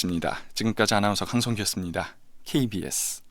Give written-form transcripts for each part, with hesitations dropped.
마칩니다. 지금까지 아나운서 강성규였습니다. KBS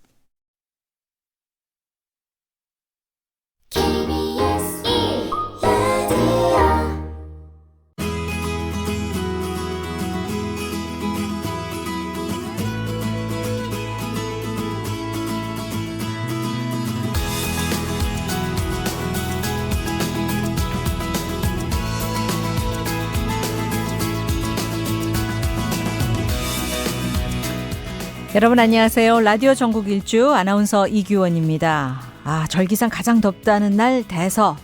여러분 안녕하세요. 라디오 전국 일주 아나운서 이규원입니다. 절기상 가장 덥다는 날 대서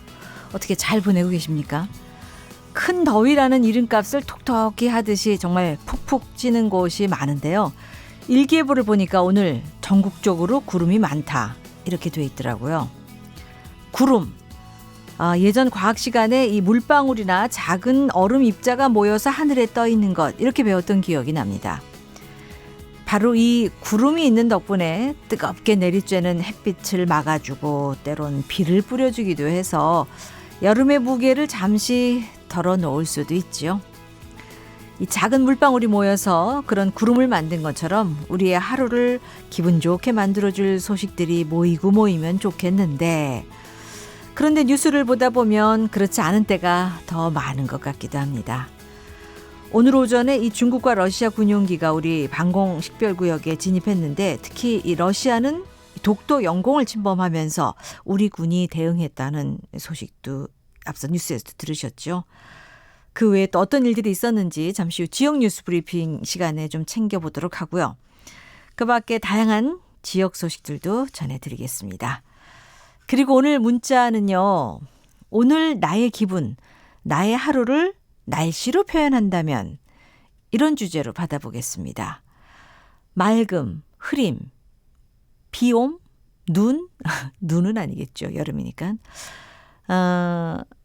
어떻게 잘 보내고 계십니까? 큰 더위라는 이름값을 톡톡히 하듯이 정말 푹푹 찌는 곳이 많은데요. 일기예보를 보니까 오늘 전국적으로 구름이 많다 이렇게 돼 있더라고요. 구름. 예전 과학 시간에 이 물방울이나 작은 얼음 입자가 모여서 하늘에 떠 있는 것 이렇게 배웠던 기억이 납니다. 바로 이 구름이 있는 덕분에 뜨겁게 내리쬐는 햇빛을 막아주고 때론 비를 뿌려주기도 해서 여름의 무게를 잠시 덜어놓을 수도 있지요. 이 작은 물방울이 모여서 그런 구름을 만든 것처럼 우리의 하루를 기분 좋게 만들어줄 소식들이 모이면 좋겠는데 그런데 뉴스를 보다 보면 그렇지 않은 때가 더 많은 것 같기도 합니다. 오늘 오전에 이 중국과 러시아 군용기가 우리 방공 식별구역에 진입했는데 특히 이 러시아는 독도 영공을 침범하면서 우리 군이 대응했다는 소식도 앞서 뉴스에서 들으셨죠. 그 외에 또 어떤 일들이 있었는지 잠시 후 지역 뉴스 브리핑 시간에 좀 챙겨보도록 하고요. 그 밖에 다양한 지역 소식들도 전해드리겠습니다. 그리고 오늘 문자는요. 오늘 나의 기분, 나의 하루를 날씨로 표현한다면 이런 주제로 받아보겠습니다. 맑음, 흐림, 비옴, 눈? 눈은 아니겠죠. 여름이니까.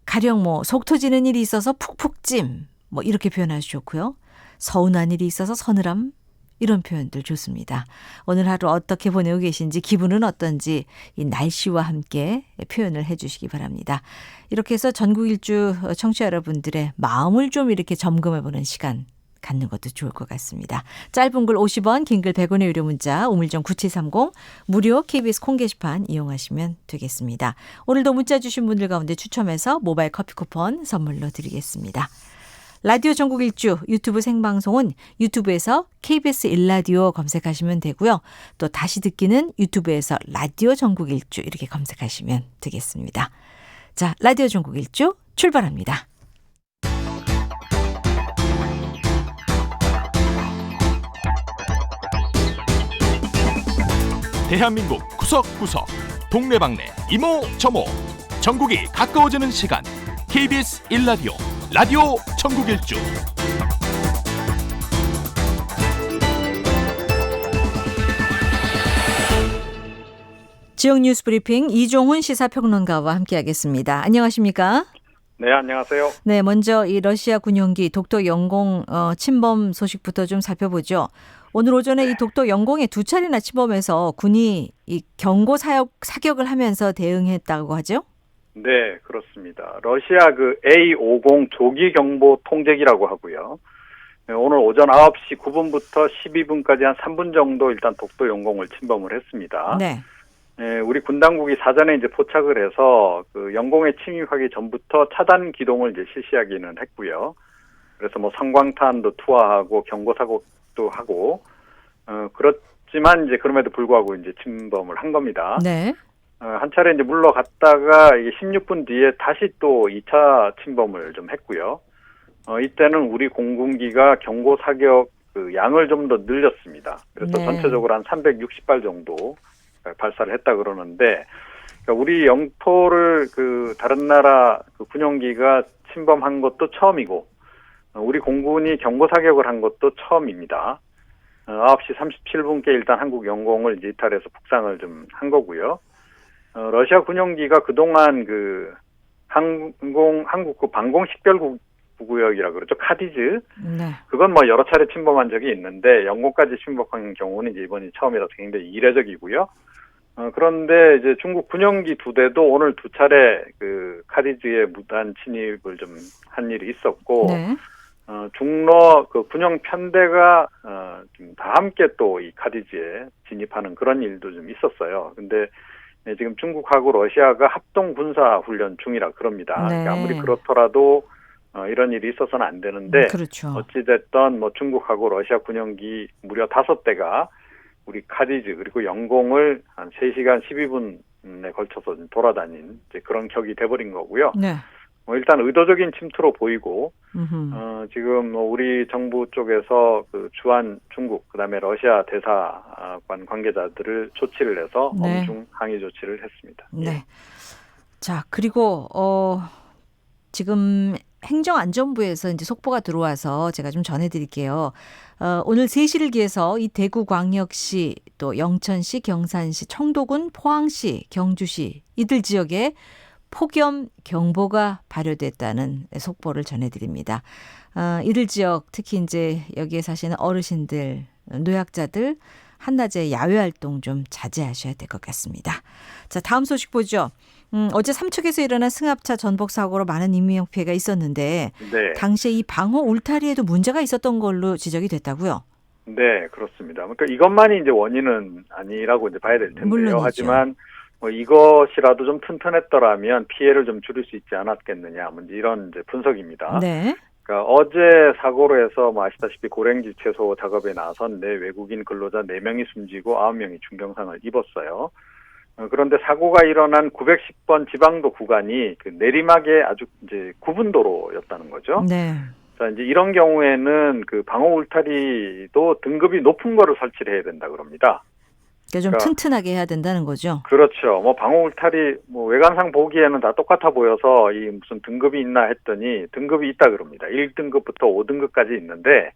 가령 속 터지는 일이 있어서 푹푹 찜 이렇게 표현하셔도 좋고요. 서운한 일이 있어서 서늘함 이런 표현들 좋습니다. 오늘 하루 어떻게 보내고 계신지 기분은 어떤지 이 날씨와 함께 표현을 해 주시기 바랍니다. 이렇게 해서 전국 일주 청취자 여러분들의 마음을 좀 이렇게 점검해 보는 시간 갖는 것도 좋을 것 같습니다. 짧은 글 50원, 긴 글 100원의 유료 문자 우물정 9730 무료 KBS 콩 게시판 이용하시면 되겠습니다. 오늘도 문자 주신 분들 가운데 추첨해서 모바일 커피 쿠폰 선물로 드리겠습니다. 라디오 전국 일주 유튜브 생방송은 유튜브에서 KBS 1라디오 검색하시면 되고요. 또 다시 듣기는 유튜브에서 라디오 전국 일주 이렇게 검색하시면 되겠습니다. 자, 라디오 전국 일주 출발합니다. 대한민국 구석구석 동네방네 이모저모 전국이 가까워지는 시간 KBS 1라디오 라디오 전국 일주 지역 뉴스 브리핑 이종훈 시사평론가와 함께하겠습니다. 안녕하십니까? 네, 안녕하세요. 네, 먼저 이 러시아 군용기 독도 영공 침범 소식부터 좀 살펴보죠. 오늘 오전에 이 독도 영공에 2차례나 침범해서 군이 이 경고 사격을 하면서 대응했다고 하죠? 네, 그렇습니다. 러시아 A50 조기 경보 통제기라고 하고요. 오늘 오전 9시 9분부터 12분까지 한 3분 정도 일단 독도 영공을 침범을 했습니다. 네. 우리 군 당국이 사전에 이제 포착을 해서 영공에 침입하기 전부터 차단 기동을 이제 실시하기는 했고요. 그래서 성광탄도 투하하고 경고 사격도 하고 그렇지만 이제 그럼에도 불구하고 이제 침범을 한 겁니다. 네. 한 차례 이제 물러갔다가 이게 16분 뒤에 다시 또 2차 침범을 좀 했고요. 이때는 우리 공군기가 경고 사격 양을 좀 더 늘렸습니다. 그래서 네. 전체적으로 한 360발 정도 발사를 했다 그러는데, 그러니까 우리 영토를 다른 나라 군용기가 침범한 것도 처음이고, 우리 공군이 경고 사격을 한 것도 처음입니다. 9시 37분께 일단 한국 영공을 이제 이탈해서 북상을 좀 한 거고요. 러시아 군용기가 그동안 한국 방공 식별구역이라 그러죠. 카디즈. 네. 그건 여러 차례 침범한 적이 있는데 영공까지 침범한 경우는 이제 이번이 처음이라서 굉장히 이례적이고요. 그런데 이제 중국 군용기 2대도 오늘 2차례 카디즈의 무단 침입을 좀 한 일이 있었고, 네. 중러 군용 편대가 좀 함께 또 이 카디즈에 진입하는 그런 일도 좀 있었어요. 근데 지금 중국하고 러시아가 합동 군사 훈련 중이라 그럽니다. 네. 그러니까 아무리 그렇더라도 이런 일이 있어서는 안 되는데 그렇죠. 어찌됐든 뭐 중국하고 러시아 군용기 무려 5대가 우리 카디즈 그리고 영공을 한 3시간 12분에 걸쳐서 돌아다닌 이제 그런 격이 돼버린 거고요. 네. 일단 의도적인 침투로 보이고 음흠. 지금 뭐 우리 정부 쪽에서 그 주한 중국 그다음에 러시아 대사관 관계자들을 조치를 해서 네. 엄중 항의 조치를 했습니다. 네. 자, 그리고 지금 행정안전부에서 이제 속보가 들어와서 제가 좀 전해드릴게요. 오늘 3시를 기해서 이 대구광역시, 또 영천시, 경산시, 청도군, 포항시, 경주시 이들 지역에 폭염 경보가 발효됐다는 속보를 전해드립니다. 이들 지역 특히 이제 여기에 사시는 어르신들, 노약자들 한낮에 야외 활동 좀 자제하셔야 될 것 같습니다. 자, 다음 소식 보죠. 어제 삼척에서 일어난 승합차 전복 사고로 많은 인명 피해가 있었는데 네. 당시에 이 방호 울타리에도 문제가 있었던 걸로 지적이 됐다고요. 네, 그렇습니다. 그러니까 이것만이 이제 원인은 아니라고 이제 봐야 될 텐데요. 물론이죠. 하지만 뭐 이것이라도 좀 튼튼했더라면 피해를 좀 줄일 수 있지 않았겠느냐, 뭐 이런 이제 분석입니다. 네. 그러니까 어제 사고로 해서 뭐 아시다시피 고랭지 채소 작업에 나선 외국인 근로자 4명이 숨지고 9명이 중경상을 입었어요. 그런데 사고가 일어난 910번 지방도 구간이 그 내리막의 아주 이제 구분도로였다는 거죠. 네. 자, 이제 이런 경우에는 그 방호 울타리도 등급이 높은 거를 설치를 해야 된다 그럽니다. 그러니까 좀 튼튼하게 해야 된다는 거죠. 그렇죠. 뭐 방호 울타리 뭐 외관상 보기에는 다 똑같아 보여서 이 무슨 등급이 있나 했더니 등급이 있다 그럽니다. 1등급부터 5등급까지 있는데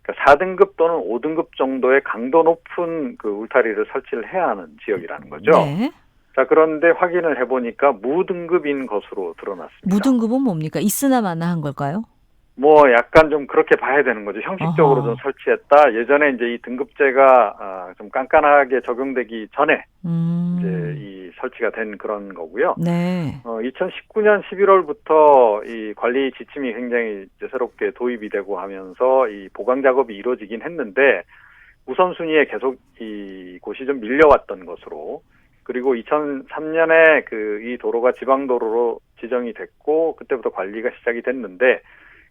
그러니까 4등급 또는 5등급 정도의 강도 높은 그 울타리를 설치를 해야 하는 지역이라는 거죠. 네. 자, 그런데 확인을 해보니까 무등급인 것으로 드러났습니다. 무등급은 뭡니까? 있으나 마나 한 걸까요? 뭐 약간 좀 그렇게 봐야 되는 거죠. 형식적으로 어허. 좀 설치했다. 예전에 이제 이 등급제가 좀 깐깐하게 적용되기 전에 이제 이 설치가 된 그런 거고요. 네. 2019년 11월부터 이 관리 지침이 굉장히 이제 새롭게 도입이 되고 하면서 이 보강 작업이 이루어지긴 했는데 우선순위에 계속 이곳이 좀 밀려왔던 것으로, 그리고 2003년에 그 이 도로가 지방도로로 지정이 됐고 그때부터 관리가 시작이 됐는데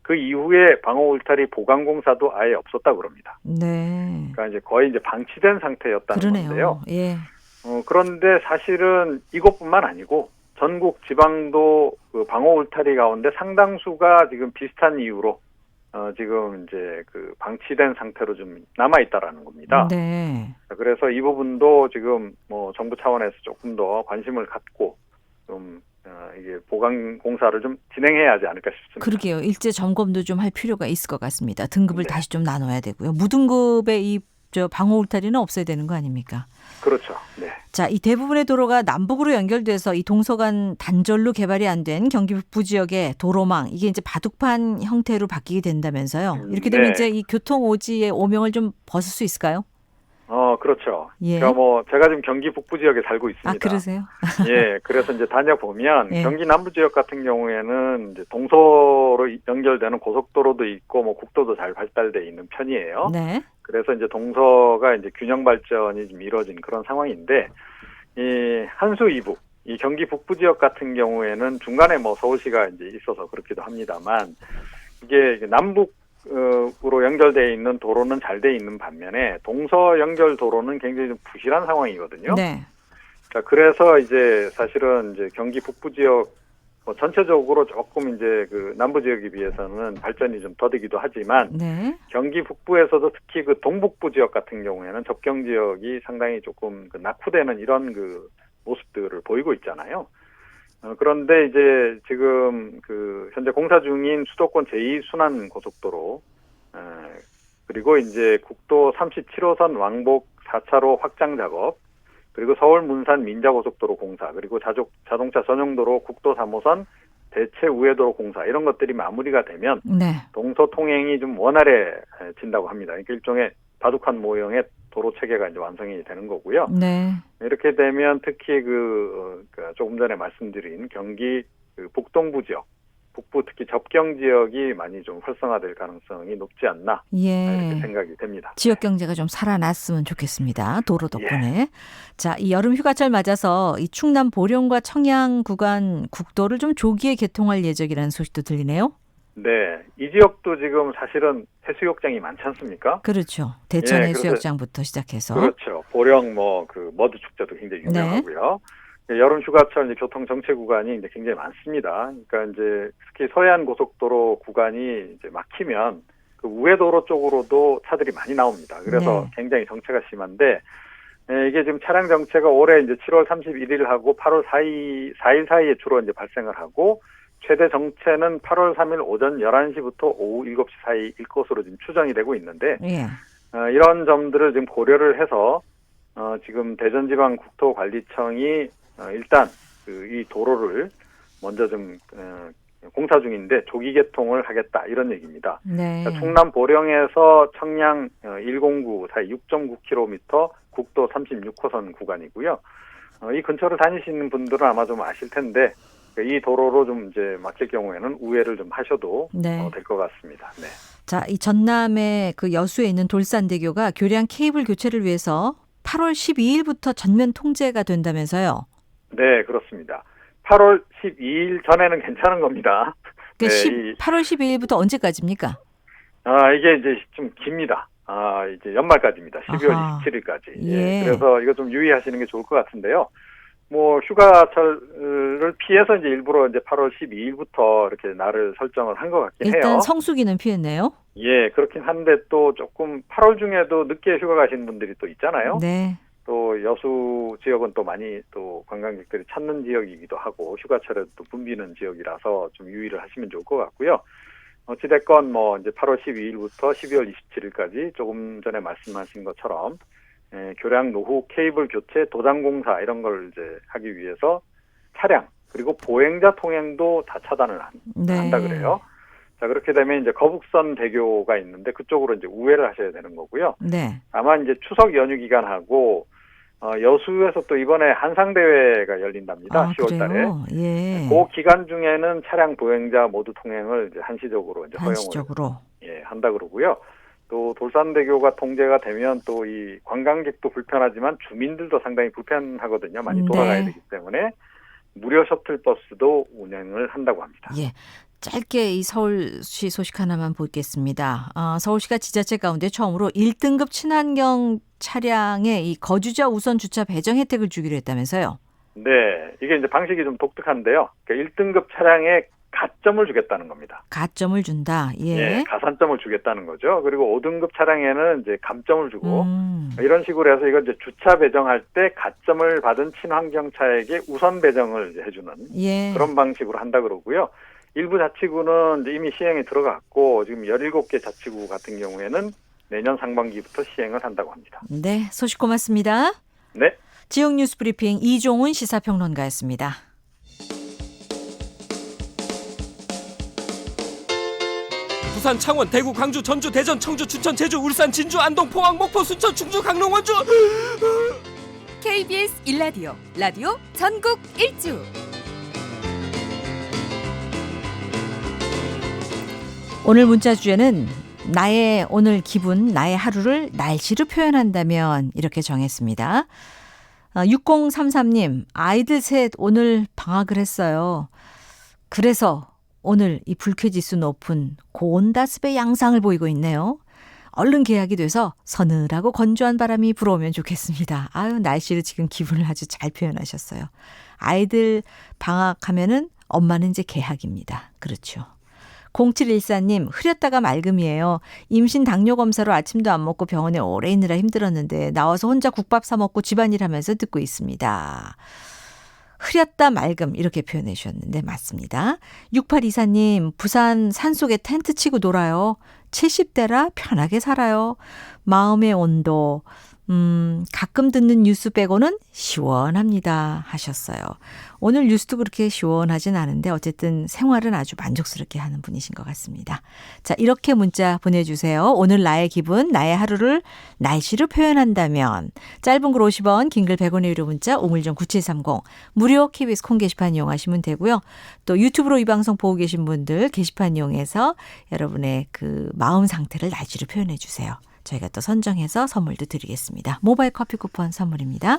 그 이후에 방호 울타리 보강 공사도 아예 없었다고 그럽니다. 네. 그러니까 이제 거의 이제 방치된 상태였다는 그러네요. 건데요. 예. 그런데 사실은 이것뿐만 아니고 전국 지방도 그 방호 울타리 가운데 상당수가 지금 비슷한 이유로 지금 이제 그 방치된 상태로 좀 남아 있다라는 겁니다. 네. 그래서 이 부분도 지금 뭐 정부 차원에서 조금 더 관심을 갖고 좀 이게 보강 공사를 좀 진행해야 하지 않을까 싶습니다. 그러게요. 일제 점검도 좀 할 필요가 있을 것 같습니다. 등급을 네. 다시 좀 나눠야 되고요. 무등급의 이 방호 울타리는 없어야 되는 거 아닙니까? 그렇죠. 네. 자, 이 대부분의 도로가 남북으로 연결돼서 이 동서간 단절로 개발이 안 된 경기 북부 지역의 도로망, 이게 이제 바둑판 형태로 바뀌게 된다면서요. 이렇게 되면 네. 이제 이 교통 오지의 오명을 좀 벗을 수 있을까요? 그렇죠. 예. 그러니까 뭐 제가 지금 경기 북부 지역에 살고 있습니다. 아, 그러세요? 예, 그래서 이제 다녀보면 예. 경기 남부 지역 같은 경우에는 이제 동서로 연결되는 고속도로도 있고 뭐 국도도 잘 발달돼 있는 편이에요. 네. 그래서 이제 동서가 이제 균형 발전이 좀 이루어진 그런 상황인데, 이 한수 이북, 이 경기 북부 지역 같은 경우에는 중간에 뭐 서울시가 이제 있어서 그렇기도 합니다만, 이게 남북으로 연결되어 있는 도로는 잘 돼 있는 반면에 동서 연결 도로는 굉장히 좀 부실한 상황이거든요. 네. 자, 그래서 이제 사실은 이제 경기 북부 지역 뭐 전체적으로 조금 이제 그 남부 지역에 비해서는 발전이 좀 더디기도 하지만 네. 경기 북부에서도 특히 그 동북부 지역 같은 경우에는 접경 지역이 상당히 조금 그 낙후되는 이런 그 모습들을 보이고 있잖아요. 그런데 이제 지금 그 현재 공사 중인 수도권 제2순환 고속도로, 그리고 이제 국도 37호선 왕복 4차로 확장 작업, 그리고 서울 문산 민자고속도로 공사, 그리고 자동차 전용도로 국도 3호선 대체 우회도로 공사, 이런 것들이 마무리가 되면 네. 동서 통행이 좀 원활해진다고 합니다. 그러니까 일종의 바둑판 모형의 도로 체계가 이제 완성이 되는 거고요. 네. 이렇게 되면 특히 조금 전에 말씀드린 경기 그 북동부 지역, 북부 특히 접경 지역이 많이 좀 활성화될 가능성이 높지 않나 이렇게 예. 생각이 됩니다. 지역 경제가 좀 살아났으면 좋겠습니다. 도로 덕분에. 자, 이 여름 휴가철 맞아서 이 충남 보령과 청양 구간 국도를 좀 조기에 개통할 예정이라는 소식도 들리네요. 네, 이 지역도 지금 사실은 해수욕장이 많지 않습니까? 그렇죠. 대천 예, 해수욕장부터 시작해서. 그렇죠. 보령 그 머드 축제도 굉장히 유명하고요. 여름 휴가철 이제 교통 정체 구간이 이제 굉장히 많습니다. 그러니까 이제 특히 서해안 고속도로 구간이 이제 막히면 그 우회도로 쪽으로도 차들이 많이 나옵니다. 그래서 네. 굉장히 정체가 심한데 이게 지금 차량 정체가 올해 이제 7월 31일하고 8월 4일 사이에 주로 이제 발생을 하고 최대 정체는 8월 3일 오전 11시부터 오후 7시 사이일 것으로 지금 추정이 되고 있는데 예. 이런 점들을 지금 고려를 해서 지금 대전지방국토관리청이 일단 이 도로를 먼저 좀 공사 중인데 조기 개통을 하겠다 이런 얘기입니다. 네. 그러니까 충남 보령에서 청양 109 사이 6.9km 국도 36호선 구간이고요. 이 근처를 다니시는 분들은 아마 좀 아실 텐데 이 도로로 좀 이제 막힐 경우에는 우회를 좀 하셔도 네. 될 것 같습니다. 네. 자, 이 전남의 그 여수에 있는 돌산대교가 교량 케이블 교체를 위해서 8월 12일부터 전면 통제가 된다면서요. 네, 그렇습니다. 8월 12일 전에는 괜찮은 겁니다. 그 네, 8월 12일부터 언제까지입니까? 이게 이제 좀 깁니다. 이제 연말까지입니다. 12월 아하. 27일까지. 예. 그래서 이거 좀 유의하시는 게 좋을 것 같은데요. 뭐 휴가철을 피해서 이제 일부러 이제 8월 12일부터 이렇게 날을 설정을 한 것 같긴 일단 해요. 성수기는 피했네요. 예, 그렇긴 한데 또 조금 8월 중에도 늦게 휴가 가시는 분들이 또 있잖아요. 네. 또 여수 지역은 또 많이 또 관광객들이 찾는 지역이기도 하고 휴가철에 또 붐비는 지역이라서 좀 유의를 하시면 좋을 것 같고요. 어찌됐건 뭐 이제 8월 12일부터 12월 27일까지 조금 전에 말씀하신 것처럼 교량 노후 케이블 교체 도장 공사 이런 걸 이제 하기 위해서 차량 그리고 보행자 통행도 다 차단을 네. 한다 그래요. 자, 그렇게 되면 이제 거북선 대교가 있는데 그쪽으로 이제 우회를 하셔야 되는 거고요. 네. 아마 이제 추석 연휴 기간하고 여수에서 또 이번에 한상대회가 열린답니다. 10월 달에. 그래요? 예. 그 기간 중에는 차량 보행자 모두 통행을 이제 한시적으로 이제 허용을 한시적으로. 한다 그러고요. 또 돌산대교가 통제가 되면 또 이 관광객도 불편하지만 주민들도 상당히 불편하거든요. 많이 돌아가야 네. 되기 때문에 무료 셔틀버스도 운행을 한다고 합니다. 예. 짧게 이 서울시 소식 하나만 보겠습니다. 서울시가 지자체 가운데 처음으로 1등급 친환경 차량의 이 거주자 우선 주차 배정 혜택을 주기로 했다면서요. 네, 이게 이제 방식이 좀 독특한데요. 그러니까 1등급 차량에 가점을 주겠다는 겁니다. 가점을 준다. 예. 가산점을 주겠다는 거죠. 그리고 5등급 차량에는 이제 감점을 주고 이런 식으로 해서 이걸 이제 주차 배정할 때 가점을 받은 친환경차에게 우선 배정을 이제 해주는 예. 그런 방식으로 한다 그러고요. 일부 자치구는 이제 이미 시행에 들어갔고 지금 17개 자치구 같은 경우에는 내년 상반기부터 시행을 한다고 합니다. 네, 소식 고맙습니다. 네. 지역 뉴스 브리핑 이종훈 시사평론가였습니다. 부산, 창원, 대구, 광주, 전주, 대전, 청주, 춘천, 제주, 울산, 진주, 안동, 포항, 목포, 순천, 충주, 강릉, 원주. KBS 1라디오 라디오 전국 일주. 오늘 문자 주제는 나의 오늘 기분, 나의 하루를 날씨로 표현한다면 이렇게 정했습니다. 6033님, 아이들 셋 오늘 방학을 했어요. 그래서 오늘 이 불쾌지수 높은 고온다습의 양상을 보이고 있네요. 얼른 개학이 돼서 서늘하고 건조한 바람이 불어오면 좋겠습니다. 아유, 날씨로 지금 기분을 아주 잘 표현하셨어요. 아이들 방학하면은 엄마는 이제 개학입니다. 그렇죠. 0714님, 흐렸다가 맑음이에요. 임신 당뇨 검사로 아침도 안 먹고 병원에 오래 있느라 힘들었는데 나와서 혼자 국밥 사 먹고 집안일 하면서 듣고 있습니다. 흐렸다 맑음 이렇게 표현해 주셨는데 맞습니다. 6824님, 부산 산속에 텐트 치고 놀아요. 70대라 편하게 살아요. 마음의 온도 가끔 듣는 뉴스 빼고는 시원합니다 하셨어요. 오늘 뉴스도 그렇게 시원하진 않은데 어쨌든 생활은 아주 만족스럽게 하는 분이신 것 같습니다. 자, 이렇게 문자 보내주세요. 오늘 나의 기분, 나의 하루를 날씨로 표현한다면 짧은 글 50원, 긴 글 100원의 유료 문자 우물정 9730 무료 KBS 콩 게시판 이용하시면 되고요. 또 유튜브로 이 방송 보고 계신 분들 게시판 이용해서 여러분의 그 마음 상태를 날씨로 표현해 주세요. 저희가 또 선정해서 선물도 드리겠습니다. 모바일 커피 쿠폰 선물입니다.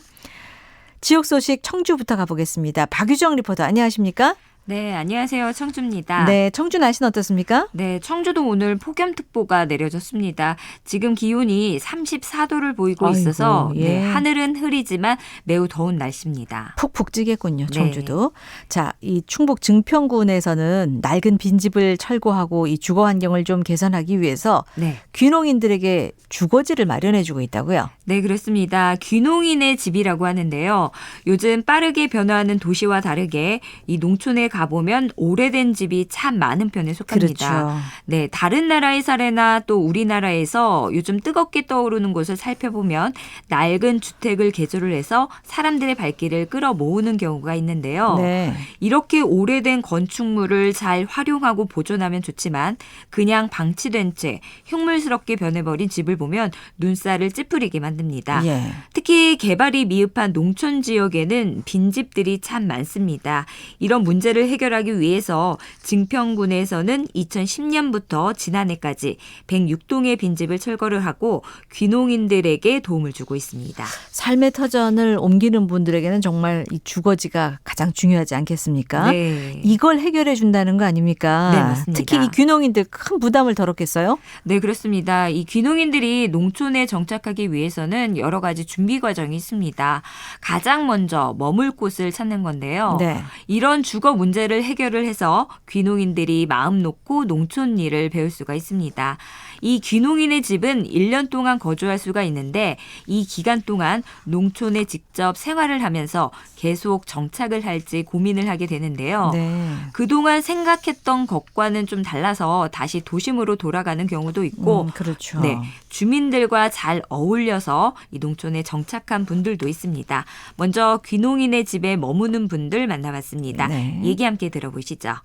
지역 소식 청주부터 가보겠습니다. 박유정 리포터 안녕하십니까? 네, 안녕하세요. 청주입니다. 네, 청주 날씨는 어떻습니까? 네, 청주도 오늘 폭염특보가 내려졌습니다. 지금 기온이 34도를 보이고 아이고, 있어서 예. 네, 하늘은 흐리지만 매우 더운 날씨입니다. 푹푹 찌겠군요, 네. 청주도. 자, 이 충북 증평군에서는 낡은 빈집을 철거하고 이 주거 환경을 좀 개선하기 위해서 네. 귀농인들에게 주거지를 마련해주고 있다고요? 네, 그렇습니다. 귀농인의 집이라고 하는데요. 요즘 빠르게 변화하는 도시와 다르게 이 농촌에 가보면 오래된 집이 참 많은 편에 속합니다. 그렇죠. 네, 다른 나라의 사례나 또 우리나라에서 요즘 뜨겁게 떠오르는 곳을 살펴보면 낡은 주택을 개조를 해서 사람들의 발길을 끌어모으는 경우가 있는데요. 네. 이렇게 오래된 건축물을 잘 활용하고 보존하면 좋지만 그냥 방치된 채 흉물스럽게 변해버린 집을 보면 눈살을 찌푸리게 만듭니다. 예. 특히 개발이 미흡한 농촌 지역에는 빈집들이 참 많습니다. 이런 문제를 해결하기 위해서 증평군에서는 2010년부터 지난해까지 106동의 빈집을 철거를 하고 귀농인들에게 도움을 주고 있습니다. 삶의 터전을 옮기는 분들에게는 정말 이 주거지가 가장 중요하지 않겠습니까? 네. 이걸 해결해 준다는 거 아닙니까? 네, 맞습니다. 특히 이 귀농인들 큰 부담을 덜었겠어요? 네, 그렇습니다. 이 귀농인들이 농촌에 정착하기 위해서는 여러 가지 준비 과정이 있습니다. 가장 먼저 머물 곳을 찾는 건데요. 네. 이런 주거 문제를 해결을 해서 귀농인들이 마음 놓고 농촌 일을 배울 수가 있습니다. 이 귀농인의 집은 1년 동안 거주할 수가 있는데 이 기간 동안 농촌에 직접 생활을 하면서 계속 정착을 할지 고민을 하게 되는데요. 네. 그동안 생각했던 것과는 좀 달라서 다시 도심으로 돌아가는 경우도 있고 그렇죠. 네, 주민들과 잘 어울려서 이 농촌에 정착한 분들도 있습니다. 먼저 귀농인의 집에 머무는 분들 만나봤습니다. 네. 얘기 함께 들어보시죠.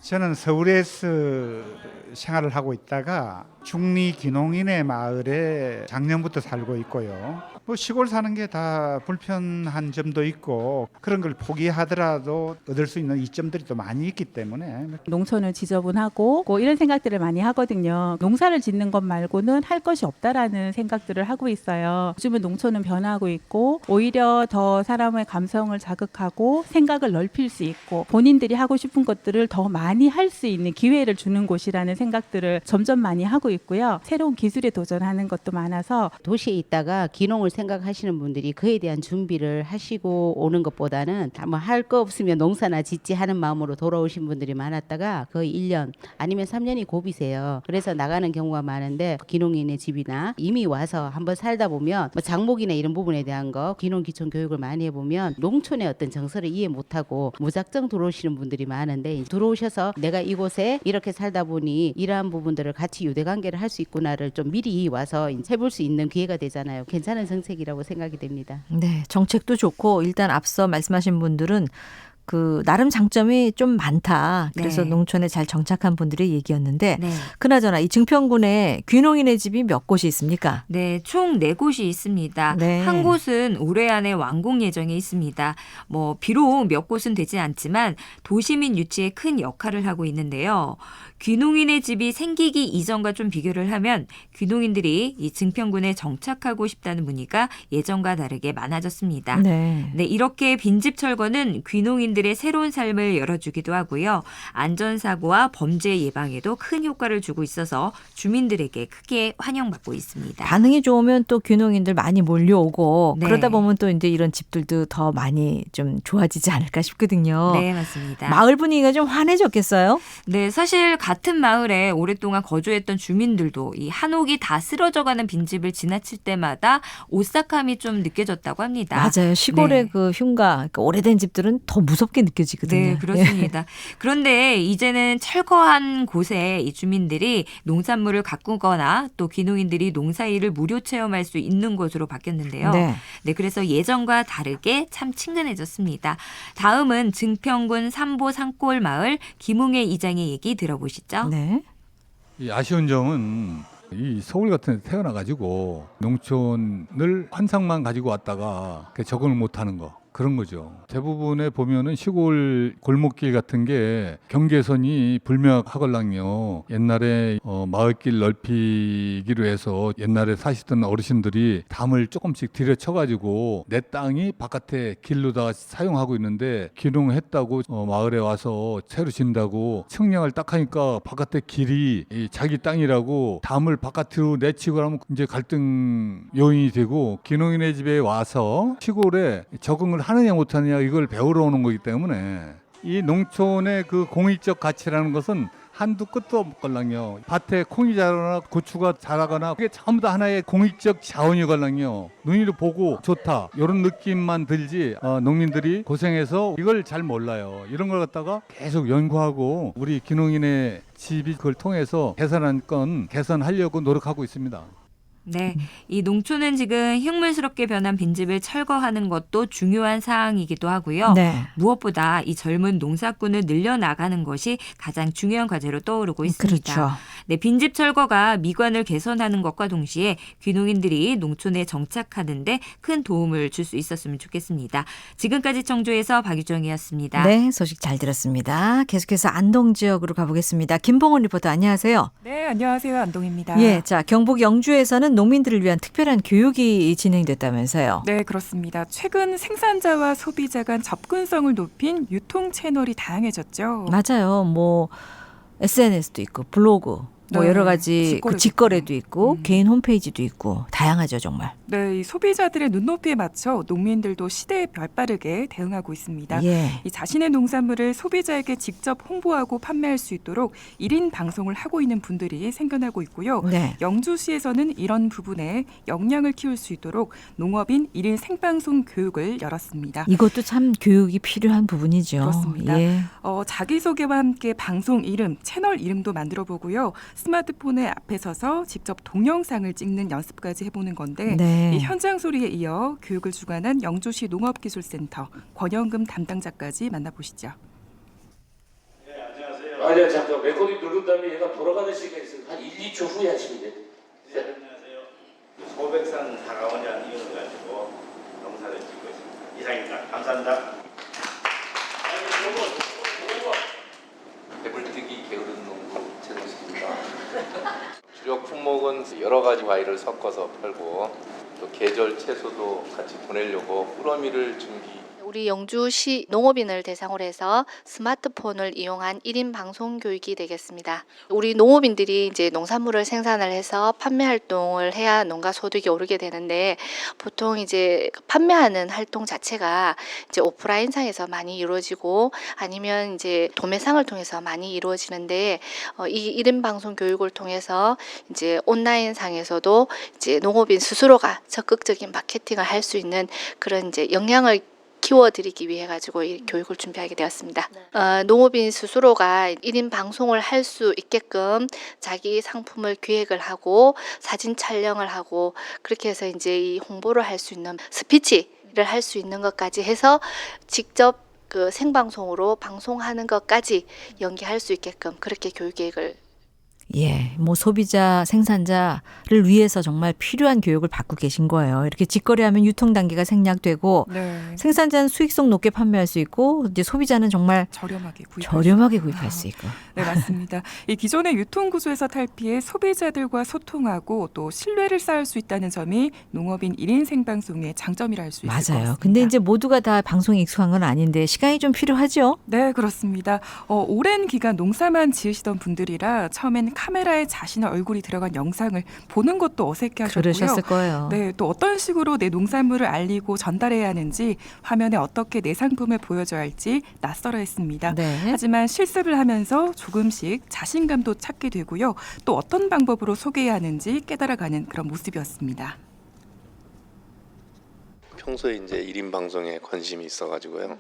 저는 서울에서 생활을 하고 있다가 중리 귀농인의 마을에 작년부터 살고 있고요. 뭐 시골 사는 게 다 불편한 점도 있고 그런 걸 포기하더라도 얻을 수 있는 이점들이 또 많이 있기 때문에 농촌은 지저분하고 이런 생각들을 많이 하거든요. 농사를 짓는 것 말고는 할 것이 없다라는 생각들을 하고 있어요. 요즘은 농촌은 변하고 있고 오히려 더 사람의 감성을 자극하고 생각을 넓힐 수 있고 본인들이 하고 싶은 것들을 더 많이 할 수 있는 기회를 주는 곳이라는 생각들을 점점 많이 하고 있고요. 새로운 기술에 도전하는 것도 많아서 도시에 있다가 귀농을 생각하시는 분들이 그에 대한 준비를 하시고 오는 것보다는 뭐 할 거 없으면 농사나 짓지 하는 마음으로 돌아오신 분들이 많았다가 거의 1년 아니면 3년이 고비세요. 그래서 나가는 경우가 많은데 귀농인의 집이나 이미 와서 한번 살다 보면 뭐 장목이나 이런 부분에 대한 거 귀농 기촌 교육을 많이 해보면 농촌의 어떤 정서를 이해 못하고 무작정 들어오시는 분들이 많은데 들어오셔서 내가 이곳에 이렇게 살다 보니 이러한 부분들을 같이 유대관계를 할 수 있구나를 좀 미리 와서 해볼 수 있는 기회가 되잖아요. 괜찮은 정책이라고 생각이 됩니다. 네, 정책도 좋고 일단 앞서 말씀하신 분들은 그 나름 장점이 좀 많다. 그래서 네. 농촌에 잘 정착한 분들의 얘기였는데 네. 그나저나 이 증평군에 귀농인의 집이 몇 곳이 있습니까? 네, 총 4곳이 있습니다. 네. 한 곳은 올해 안에 완공 예정에 있습니다. 뭐 비록 몇 곳은 되지 않지만 도시민 유치에 큰 역할을 하고 있는데요. 귀농인의 집이 생기기 이전과 좀 비교를 하면 귀농인들이 이 증평군에 정착하고 싶다는 문의가 예전과 다르게 많아졌습니다. 네. 네, 이렇게 빈집 철거는 귀농인들의 새로운 삶을 열어주기도 하고요. 안전사고와 범죄 예방에도 큰 효과를 주고 있어서 주민들에게 크게 환영받고 있습니다. 반응이 좋으면 또 귀농인들 많이 몰려오고 네. 그러다 보면 또 이제 이런 집들도 더 많이 좀 좋아지지 않을까 싶거든요. 네, 맞습니다. 마을 분위기가 좀 환해졌겠어요? 네, 사실 같은 마을에 오랫동안 거주했던 주민들도 이 한옥이 다 쓰러져가는 빈집을 지나칠 때마다 오싹함이 좀 느껴졌다고 합니다. 맞아요. 시골의 네. 그 흉가, 그러니까 오래된 집들은 더 무섭 무섭게 느껴지거든요. 네, 그렇습니다. 그런데 이제는 철거한 곳에 이 주민들이 농산물을 가꾸거나 또 귀농인들이 농사일을 무료 체험할 수 있는 곳으로 바뀌었는데요. 네. 네, 그래서 예전과 다르게 참 친근해졌습니다. 다음은 증평군 삼보 산골 마을 김웅애 이장의 얘기 들어보시죠. 네. 이 아쉬운 점은 이 서울 같은 데 태어나가지고 농촌을 환상만 가지고 왔다가 적응을 못하는 거. 그런 거죠. 대부분에 보면은 시골 골목길 같은 게 경계선이 불명하걸랑요. 옛날에 마을길 넓히기로 해서 옛날에 사시던 어르신들이 담을 조금씩 들여쳐가지고 내 땅이 바깥에 길로다가 사용하고 있는데 기농했다고 마을에 와서 새로 진다고 측량을 딱 하니까 바깥에 길이 자기 땅이라고 담을 바깥으로 내치고 하면 이제 갈등 요인이 되고 기농인의 집에 와서 시골에 적응을 하느냐 못하느냐 이걸 배우러 오는 거기 때문에 이 농촌의 그 공익적 가치라는 것은 한두 끝도 없걸랑요. 밭에 콩이 자라거나 고추가 자라거나 그게 전부 다 하나의 공익적 자원이걸랑요. 눈으로 보고 좋다 이런 느낌만 들지 농민들이 고생해서 이걸 잘 몰라요. 이런 걸 갖다가 계속 연구하고 우리 기농인의 집이 그걸 통해서 개선한 건 개선하려고 노력하고 있습니다. 네, 이 농촌은 지금 흉물스럽게 변한 빈집을 철거하는 것도 중요한 사항이기도 하고요. 네. 무엇보다 이 젊은 농사꾼을 늘려나가는 것이 가장 중요한 과제로 떠오르고 있습니다. 그렇죠. 네, 빈집 철거가 미관을 개선하는 것과 동시에 귀농인들이 농촌에 정착하는 데 큰 도움을 줄 수 있었으면 좋겠습니다. 지금까지 청주에서 박유정이었습니다. 네, 소식 잘 들었습니다. 계속해서 안동 지역으로 가보겠습니다. 김봉원 리포터 안녕하세요. 네, 안녕하세요. 안동입니다. 예, 자 경북 영주에서는 농민들을 위한 특별한 교육이 진행됐다면서요. 네, 그렇습니다. 최근 생산자와 소비자 간 접근성을 높인 유통 채널이 다양해졌죠. 맞아요. 뭐 SNS도 있고 블로그 뭐 네, 여러 가지 직거래도 있고 개인 홈페이지도 있고 다양하죠 정말. 네, 이 소비자들의 눈높이에 맞춰 농민들도 시대에 발빠르게 대응하고 있습니다. 예. 이 자신의 농산물을 소비자에게 직접 홍보하고 판매할 수 있도록 1인 방송을 하고 있는 분들이 생겨나고 있고요. 네. 영주시에서는 이런 부분에 역량을 키울 수 있도록 농업인 1인 생방송 교육을 열었습니다. 이것도 참 교육이 필요한 부분이죠. 그렇습니다. 예. 자기소개와 함께 방송 이름, 채널 이름도 만들어 보고요. 스마트폰에 앞에 서서 직접 동영상을 찍는 연습까지 해보는 건데 네. 이 현장 소리에 이어 교육을 주관한 영주시 농업기술센터 권영금 담당자까지 만나보시죠. 네, 안녕하세요. 아니요, 잠깐 레코딩 누른 다음에 얘가 돌아가는 시간이 있어요. 한 1, 2초 후에 하시면 돼요. 네, 안녕하세요. 소백산 다가오냐 이용을 가지고 농사를 짓고 있습니다. 이상입니다. 감사합니다. 배불뜨기 게으른 농부 최동식입니다. 주력 품목은 여러 가지 과일을 섞어서 팔고 또 계절 채소도 같이 보내려고 꾸러미를 준비. 우리 영주시 농업인을 대상으로 해서 스마트폰을 이용한 1인 방송 교육이 되겠습니다. 우리 농업인들이 이제 농산물을 생산을 해서 판매 활동을 해야 농가 소득이 오르게 되는데 보통 이제 판매하는 활동 자체가 이제 오프라인상에서 많이 이루어지고 아니면 이제 도매상을 통해서 많이 이루어지는데 이 1인 방송 교육을 통해서 이제 온라인상에서도 이제 농업인 스스로가 적극적인 마케팅을 할 수 있는 그런 이제 역량을 키워드리기 위해 가지고 이 교육을 준비하게 되었습니다. 농업인 스스로가 1인 방송을 할 수 있게끔 자기 상품을 기획을 하고 사진 촬영을 하고 그렇게 해서 이제 이 홍보를 할 수 있는 스피치를 할 수 있는 것까지 해서 직접 그 생방송으로 방송하는 것까지 연기할 수 있게끔 그렇게 교육 계획을 예, 뭐 소비자, 생산자를 위해서 정말 필요한 교육을 받고 계신 거예요. 이렇게 직거래하면 유통 단계가 생략되고 네. 생산자는 수익성 높게 판매할 수 있고 이제 소비자는 정말 저렴하게 구입할 수 있고. 네, 맞습니다. 이 기존의 유통 구조에서 탈피해 소비자들과 소통하고 또 신뢰를 쌓을 수 있다는 점이 농업인 1인 생방송의 장점이라 할 수 있을 것 같습니다. 맞아요. 근데 이제 모두가 다 방송에 익숙한 건 아닌데 시간이 좀 필요하죠? 네, 그렇습니다. 오랜 기간 농사만 지으시던 분들이라 처음엔 카메라에 자신의 얼굴이 들어간 영상을 보는 것도 어색해 하셨고요. 그러셨을 거예요. 네, 또 어떤 식으로 내 농산물을 알리고 전달해야 하는지 화면에 어떻게 내 상품을 보여줘야 할지 낯설어 했습니다. 네. 하지만 실습을 하면서 조금씩 자신감도 찾게 되고요. 또 어떤 방법으로 소개해야 하는지 깨달아가는 그런 모습이었습니다. 평소에 이제 1인 방송에 관심이 있어가지고요.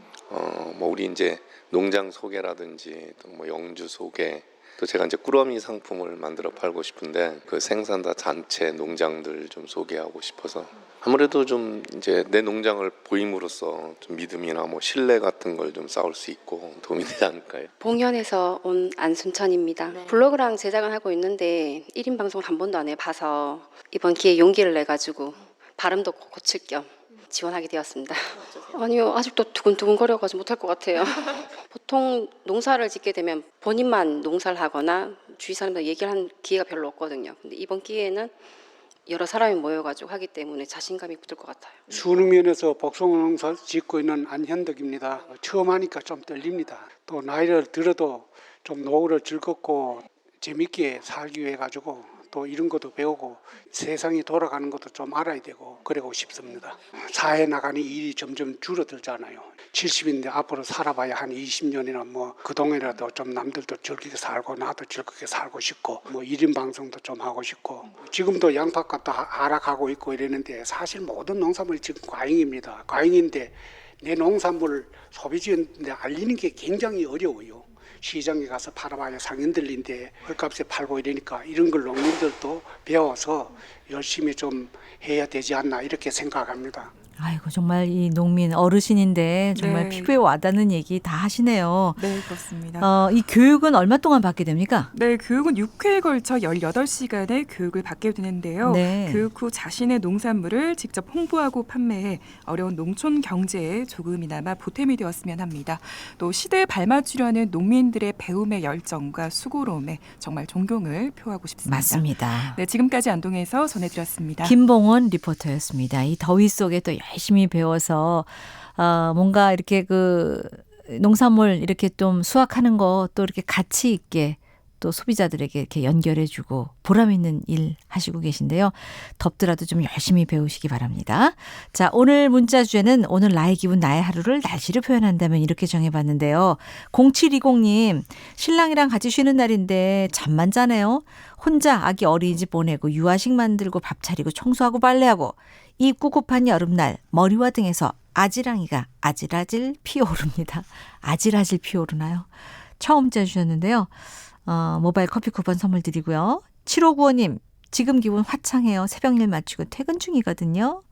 뭐 우리 이제 농장 소개라든지 또 뭐 영주 소개, 또 제가 이제 꾸러미 상품을 만들어 팔고 싶은데 그 생산자 단체 농장들 좀 소개하고 싶어서 아무래도 좀 이제 내 농장을 보임으로써 좀 믿음이나 뭐 신뢰 같은 걸 좀 쌓을 수 있고 도움이 되지 않을까요? 봉현에서 온 안순천입니다. 블로그랑 제작을 하고 있는데 1인 방송을 한 번도 안 해봐서 이번 기회에 용기를 내가지고 발음도 고칠 겸 지원하게 되었습니다. 아니요, 아직도 두근두근거려가지고 못할 것 같아요. 보통 농사를 짓게 되면 본인만 농사를 하거나 주위 사람들 얘기를 한 기회가 별로 없거든요. 근데 이번 기회에는 여러 사람이 모여가지고 하기 때문에 자신감이 붙을 것 같아요. 수능면에서 복숭아농사 짓고 있는 안현덕입니다. 처음 하니까 좀 떨립니다. 또 나이를 들어도 좀 노후를 즐겁고 재밌게 살기 위해 가지고 또 이런 것도 배우고 세상이 돌아가는 것도 좀 알아야 되고 그러고 싶습니다. 사회 나가는 일이 점점 줄어들잖아요. 70인데 앞으로 살아봐야 한 20년이나 뭐 그동안이라도 좀 남들도 즐겁게 살고 나도 즐겁게 살고 싶고 뭐 1인 방송도 좀 하고 싶고 지금도 양파값도 하락하고 있고 이러는데 사실 모든 농산물이 지금 과잉입니다. 과잉인데 내 농산물 소비자한테 알리는 게 굉장히 어려워요. 시장에 가서 팔아봐야 상인들인데 헐값에 팔고 이러니까 이런 걸 농민들도 배워서 열심히 좀 해야 되지 않나 이렇게 생각합니다. 아이고 정말 이 농민 어르신인데 정말 네. 피부에 와닿는 얘기 다 하시네요. 네, 그렇습니다. 이 교육은 얼마 동안 받게 됩니까? 네, 교육은 6회에 걸쳐 18시간의 교육을 받게 되는데요. 네. 교육 후 자신의 농산물을 직접 홍보하고 판매해 어려운 농촌 경제에 조금이나마 보탬이 되었으면 합니다. 또 시대에 발맞추려는 농민들의 배움의 열정과 수고로움에 정말 존경을 표하고 싶습니다. 맞습니다. 네, 지금까지 안동에서 전해드렸습니다. 김봉원 리포터였습니다. 이 더위 속에 또 열심히 배워서 뭔가 이렇게 그 농산물 이렇게 좀 수확하는 거 또 이렇게 가치 있게 또 소비자들에게 이렇게 연결해주고 보람 있는 일 하시고 계신데요. 덥더라도 좀 열심히 배우시기 바랍니다. 자, 오늘 문자 주제는 오늘 나의 기분 나의 하루를 날씨로 표현한다면 이렇게 정해봤는데요. 0720님 신랑이랑 같이 쉬는 날인데 잠만 자네요. 혼자 아기 어린이집 보내고 유아식 만들고 밥 차리고 청소하고 빨래하고 이 꿉꿉한 여름날 머리와 등에서 아지랑이가 아질아질 피어오릅니다. 아질아질 피어오르나요? 처음 문자 주셨는데요. 모바일 커피 쿠폰 선물 드리고요. 7595님 지금 기분 화창해요. 새벽일 마치고 퇴근 중이거든요.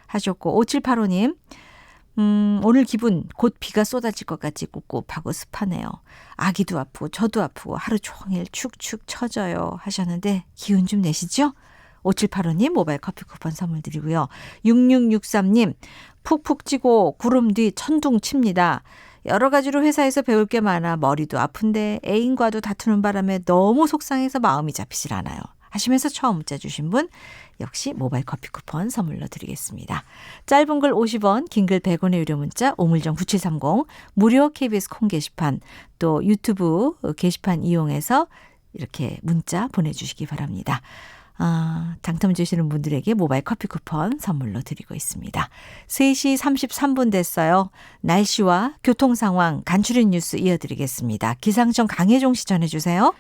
하셨고 5785님 오늘 기분 곧 비가 쏟아질 것 같이 꿉꿉하고 습하네요. 아기도 아프고 저도 아프고 하루 종일 축축 처져요 하셨는데 기운 좀 내시죠? 5785님 모바일 커피 쿠폰 선물 드리고요. 6663님 푹푹 찌고 구름 뒤 천둥 칩니다. 여러 가지로 회사에서 배울 게 많아 머리도 아픈데 애인과도 다투는 바람에 너무 속상해서 마음이 잡히질 않아요. 하시면서 처음 문자 주신 분 역시 모바일 커피 쿠폰 선물로 드리겠습니다. 짧은 글 50원, 긴 글 100원의 유료 문자 우물정 9730 무료 KBS 콩 게시판 또 유튜브 게시판 이용해서 이렇게 문자 보내주시기 바랍니다. 당첨 주시는 분들에게 모바일 커피 쿠폰 선물로 드리고 있습니다. 3시 33분 됐어요. 날씨와 교통 상황 간추린 뉴스 이어드리겠습니다. 기상청 강혜종 씨 전해주세요.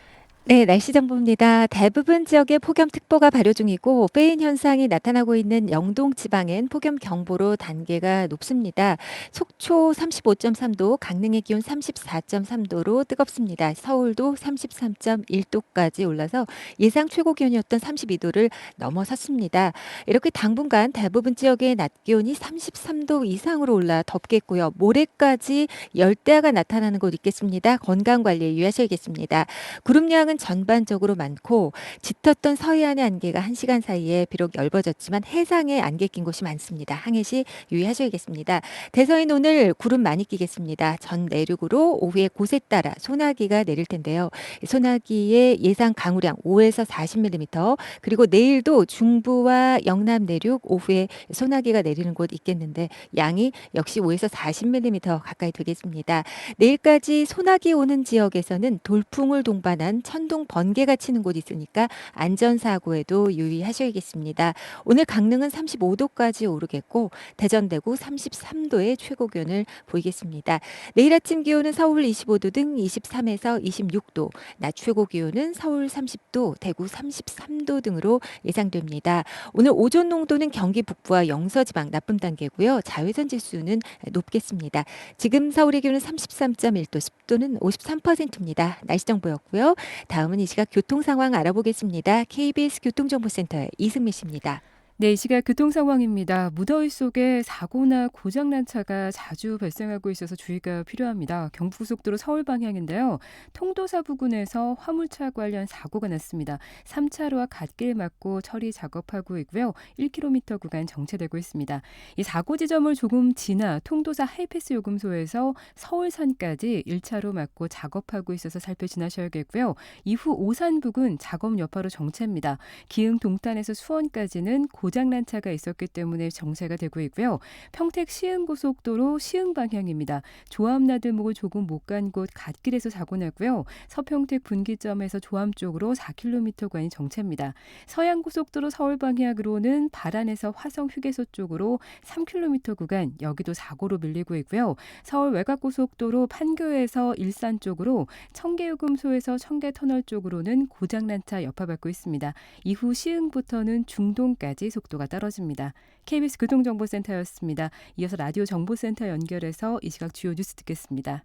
네, 날씨 정보입니다. 대부분 지역에 폭염특보가 발효 중이고 페인 현상이 나타나고 있는 영동 지방엔 폭염경보로 단계가 높습니다. 속초 35.3도, 강릉의 기온 34.3도로 뜨겁습니다. 서울도 33.1도까지 올라서 예상 최고 기온이었던 32도를 넘어섰습니다. 이렇게 당분간 대부분 지역의 낮 기온이 33도 이상으로 올라 덥겠고요. 모레까지 열대야가 나타나는 곳 있겠습니다. 건강관리에 유의하셔야겠습니다. 구름량은 전반적으로 많고 짙었던 서해안의 안개가 1시간 사이에 비록 얇아졌지만 해상에 안개 낀 곳이 많습니다. 항해시 유의하셔야겠습니다. 대서인 오늘 구름 많이 끼겠습니다. 전 내륙으로 오후에 곳에 따라 소나기가 내릴 텐데요. 소나기의 예상 강우량 5에서 40mm 그리고 내일도 중부와 영남 내륙 오후에 소나기가 내리는 곳 있겠는데 양이 역시 5에서 40mm 가까이 되겠습니다. 내일까지 소나기 오는 지역에서는 돌풍을 동반한 천둥, 번개가 치는 곳이 있으니까 안전사고에도 유의하셔야겠습니다. 오늘 강릉은 35도까지 오르겠고 대전, 대구 33도의 최고 기온을 보이겠습니다. 내일 아침 기온은 서울 25도 등 23에서 26도, 낮 최고 기온은 서울 30도, 대구 33도 등으로 예상됩니다. 오늘 오존 농도는 경기 북부와 영서지방 나쁨 단계고요. 자외선 지수는 높겠습니다. 지금 서울의 기온은 33.1도, 습도는 53%입니다. 날씨 정보였고요. 다음은 이 시각 교통 상황 알아보겠습니다. KBS 교통정보센터의 이승미 씨입니다. 네, 이 시각 교통 상황입니다. 무더위 속에 사고나 고장난 차가 자주 발생하고 있어서 주의가 필요합니다. 경부고속도로 서울 방향인데요. 통도사 부근에서 화물차 관련 사고가 났습니다. 3차로와 갓길 막고 처리 작업하고 있고요. 1km 구간 정체되고 있습니다. 이 사고 지점을 조금 지나 통도사 하이패스 요금소에서 서울산까지 1차로 막고 작업하고 있어서 살펴 지나셔야겠고요. 이후 오산 부근 작업 여파로 정체입니다. 기흥 동탄에서 수원까지는 고장난 차가 있었기 때문에 정체가 되고 있고요. 평택 시흥고속도로 시흥 방향입니다. 조암나들목을 조금 못 간 곳 갓길에서 사고 났고요. 서평택 분기점에서 조암 쪽으로 4km 구간이 정체입니다. 서양고속도로 서울 방향으로는 발안에서 화성 휴게소 쪽으로 3km 구간 여기도 사고로 밀리고 있고요. 서울 외곽고속도로 판교에서 일산 쪽으로 청계요금소에서 청계터널 쪽으로는 고장난 차 여파받고 있습니다. 이후 시흥부터는 중동까지 속도가 떨어집니다. KBS 교통정보센터였습니다. 이어서 라디오 정보센터 연결해서 이 시각 주요 뉴스 듣겠습니다.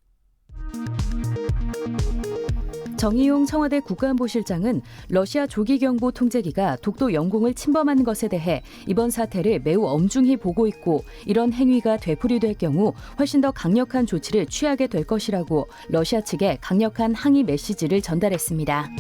정의용 청와대 국가안보실장은 러시아 조기경보 통제기가 독도 영공을 침범한 것에 대해 이번 사태를 매우 엄중히 보고 있고 이런 행위가 되풀이될 경우 훨씬 더 강력한 조치를 취하게 될 것이라고 러시아 측에 강력한 항의 메시지를 전달했습니다.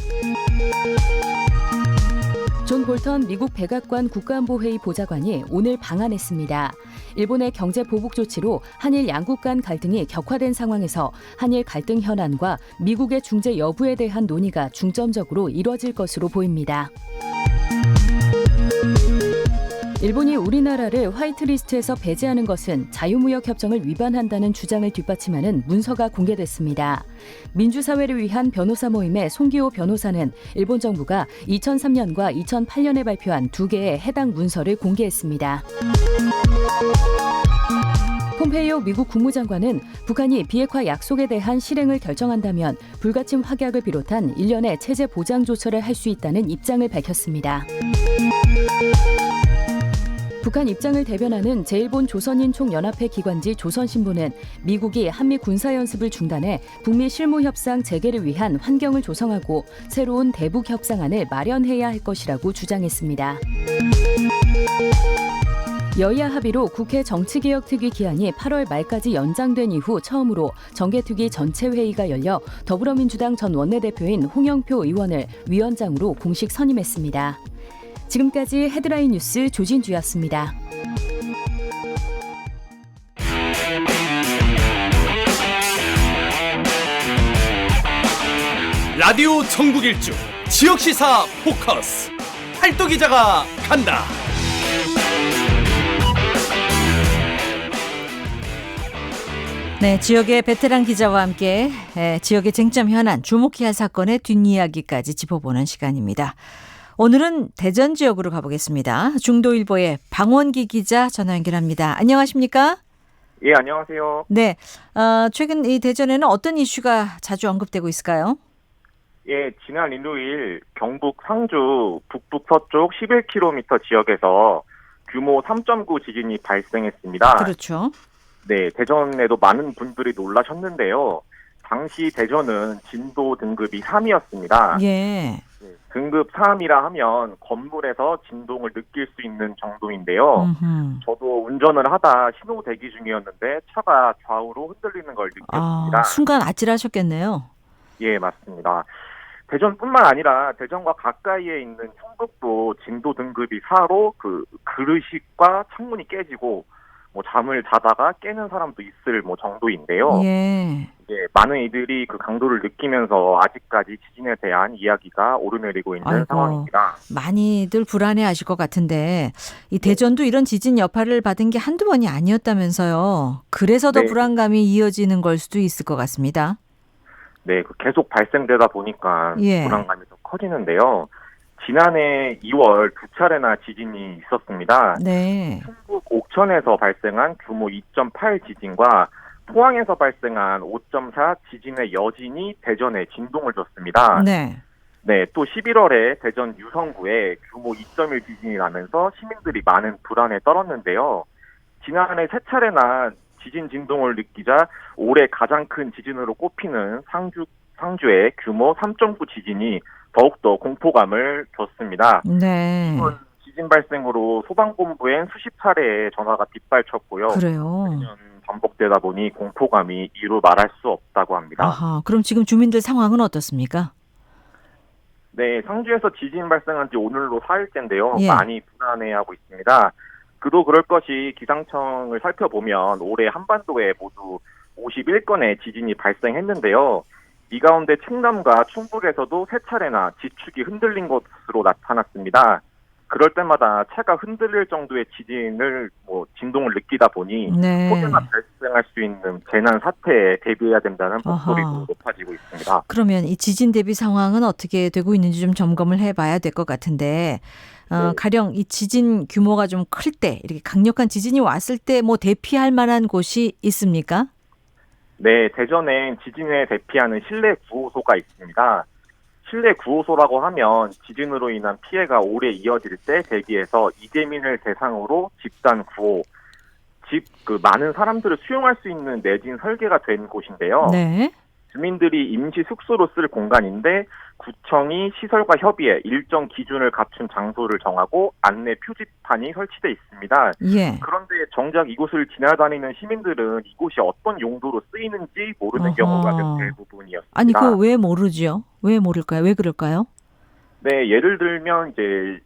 존 볼턴 미국 백악관 국가안보회의 보좌관이 오늘 방한했습니다. 일본의 경제 보복 조치로 한일 양국 간 갈등이 격화된 상황에서 한일 갈등 현안과 미국의 중재 여부에 대한 논의가 중점적으로 이뤄질 것으로 보입니다. 일본이 우리나라를 화이트리스트에서 배제하는 것은 자유무역협정을 위반한다는 주장을 뒷받침하는 문서가 공개됐습니다. 민주사회를 위한 변호사 모임의 송기호 변호사는 일본 정부가 2003년과 2008년에 발표한 두 개의 해당 문서를 공개했습니다. 폼페이오 미국 국무장관은 북한이 비핵화 약속에 대한 실행을 결정한다면 불가침 확약을 비롯한 일련의 체제 보장 조처를 할 수 있다는 입장을 밝혔습니다. 북한 입장을 대변하는 제1본 조선인 총연합회 기관지 조선신보는 미국이 한미 군사연습을 중단해 북미 실무협상 재개를 위한 환경을 조성하고 새로운 대북협상안을 마련해야 할 것이라고 주장했습니다. 여야 합의로 국회 정치개혁특위 기한이 8월 말까지 연장된 이후 처음으로 정개특위 전체 회의가 열려 더불어민주당 전 원내대표인 홍영표 의원을 위원장으로 공식 선임했습니다. 지금까지 헤드라인 뉴스 조진주였습니다. 라디오 전국일주 지역시사 포커스 팔도기자가 간다. 네, 지역의 베테랑 기자와 함께 지역의 쟁점 현안, 주목해야 할 사건의 뒷이야기까지 짚어보는 시간입니다. 오늘은 대전 지역으로 가보겠습니다. 중도일보의 방원기 기자 전화 연결합니다. 안녕하십니까? 예, 안녕하세요. 네, 최근 이 대전에는 어떤 이슈가 자주 언급되고 있을까요? 예, 지난 일요일 경북 상주 북북서쪽 11km 지역에서 규모 3.9 지진이 발생했습니다. 그렇죠. 네, 대전에도 많은 분들이 놀라셨는데요. 당시 대전은 진도 등급이 3이었습니다. 예. 등급 3이라 하면 건물에서 진동을 느낄 수 있는 정도인데요. 저도 운전을 하다 신호 대기 중이었는데 차가 좌우로 흔들리는 걸 느꼈습니다. 순간 아찔하셨겠네요. 예, 맞습니다. 대전뿐만 아니라 대전과 가까이에 있는 충북도 진도 등급이 4로 그 그릇과 창문이 깨지고 뭐 잠을 자다가 깨는 사람도 있을 뭐 정도인데요. 예. 예, 많은 이들이 그 강도를 느끼면서 아직까지 지진에 대한 이야기가 오르내리고 있는 상황입니다. 많이들 불안해하실 것 같은데 이 대전도 이런 지진 여파를 받은 게 한두 번이 아니었다면서요. 그래서 더 네. 불안감이 이어지는 걸 수도 있을 것 같습니다. 네, 계속 발생되다 보니까 예. 불안감이 더 커지는데요. 지난해 2월 2차례나 지진이 있었습니다. 네. 충북 옥천에서 발생한 규모 2.8 지진과 포항에서 발생한 5.4 지진의 여진이 대전에 진동을 줬습니다. 네. 네, 또 11월에 대전 유성구에 규모 2.1 지진이 나면서 시민들이 많은 불안에 떨었는데요. 지난해 3차례나 지진 진동을 느끼자 올해 가장 큰 지진으로 꼽히는 상주의 규모 3.9 지진이 더욱더 공포감을 줬습니다. 네. 이번 지진 발생으로 소방본부엔 수십 차례의 전화가 빗발쳤고요. 그래요. 매년 반복되다 보니 공포감이 이루 말할 수 없다고 합니다. 아하, 그럼 지금 주민들 상황은 어떻습니까? 네, 상주에서 지진 발생한 지 오늘로 4일째인데요. 예. 많이 불안해하고 있습니다. 그도 그럴 것이 기상청을 살펴보면 올해 한반도에 모두 51건의 지진이 발생했는데요. 이 가운데 충남과 충북에서도 3차례나 지축이 흔들린 것으로 나타났습니다. 그럴 때마다 차가 흔들릴 정도의 진동을 느끼다 보니 네. 혹여나 발생할 수 있는 재난 사태에 대비해야 된다는 목소리도 아하. 높아지고 있습니다. 그러면 이 지진 대비 상황은 어떻게 되고 있는지 좀 점검을 해봐야 될 것 같은데, 네. 가령 이 지진 규모가 좀 클 때, 이렇게 강력한 지진이 왔을 때 뭐 대피할 만한 곳이 있습니까? 네, 대전엔 지진에 대피하는 실내 구호소가 있습니다. 실내 구호소라고 하면 지진으로 인한 피해가 오래 이어질 때 대비해서 이재민을 대상으로 집단 구호, 많은 사람들을 수용할 수 있는 내진 설계가 된 곳인데요. 네. 주민들이 임시 숙소로 쓸 공간인데 구청이 시설과 협의해 일정 기준을 갖춘 장소를 정하고 안내 표지판이 설치돼 있습니다. 예. 그런데 정작 이곳을 지나다니는 시민들은 이곳이 어떤 용도로 쓰이는지 모르는 어허. 경우가 대부분이었습니다. 아니, 그거 왜 모르죠? 왜 모를까요? 왜 그럴까요? 네, 예를 들면 이제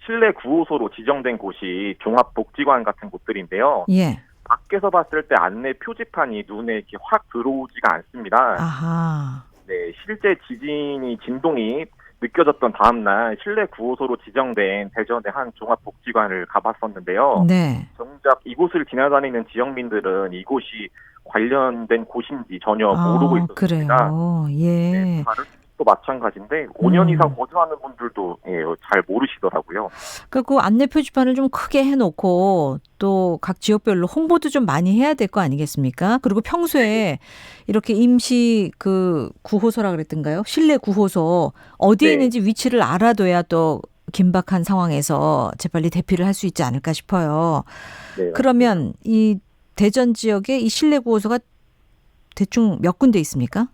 실내 구호소로 지정된 곳이 종합복지관 같은 곳들인데요. 예. 밖에서 봤을 때 안내 표지판이 눈에 이렇게 확 들어오지가 않습니다. 아하. 네, 실제 진동이 느껴졌던 다음날 실내 구호소로 지정된 대전의 한 종합복지관을 가봤었는데요. 네. 정작 이곳을 지나다니는 지역민들은 이곳이 관련된 곳인지 전혀 모르고 있었습니다. 그래요. 예. 네, 다른 또 마찬가지인데 5년 이상 거주하는 분들도 잘 모르시더라고요. 그 안내 표지판을 좀 크게 해놓고 또 각 지역별로 홍보도 좀 많이 해야 될 거 아니겠습니까? 그리고 평소에 이렇게 임시 구호소라 그랬던가요? 실내 구호소 어디에 네. 있는지 위치를 알아둬야 또 긴박한 상황에서 재빨리 대피를 할 수 있지 않을까 싶어요. 네, 그러면 이 대전 지역에 이 실내 구호소가 대충 몇 군데 있습니까?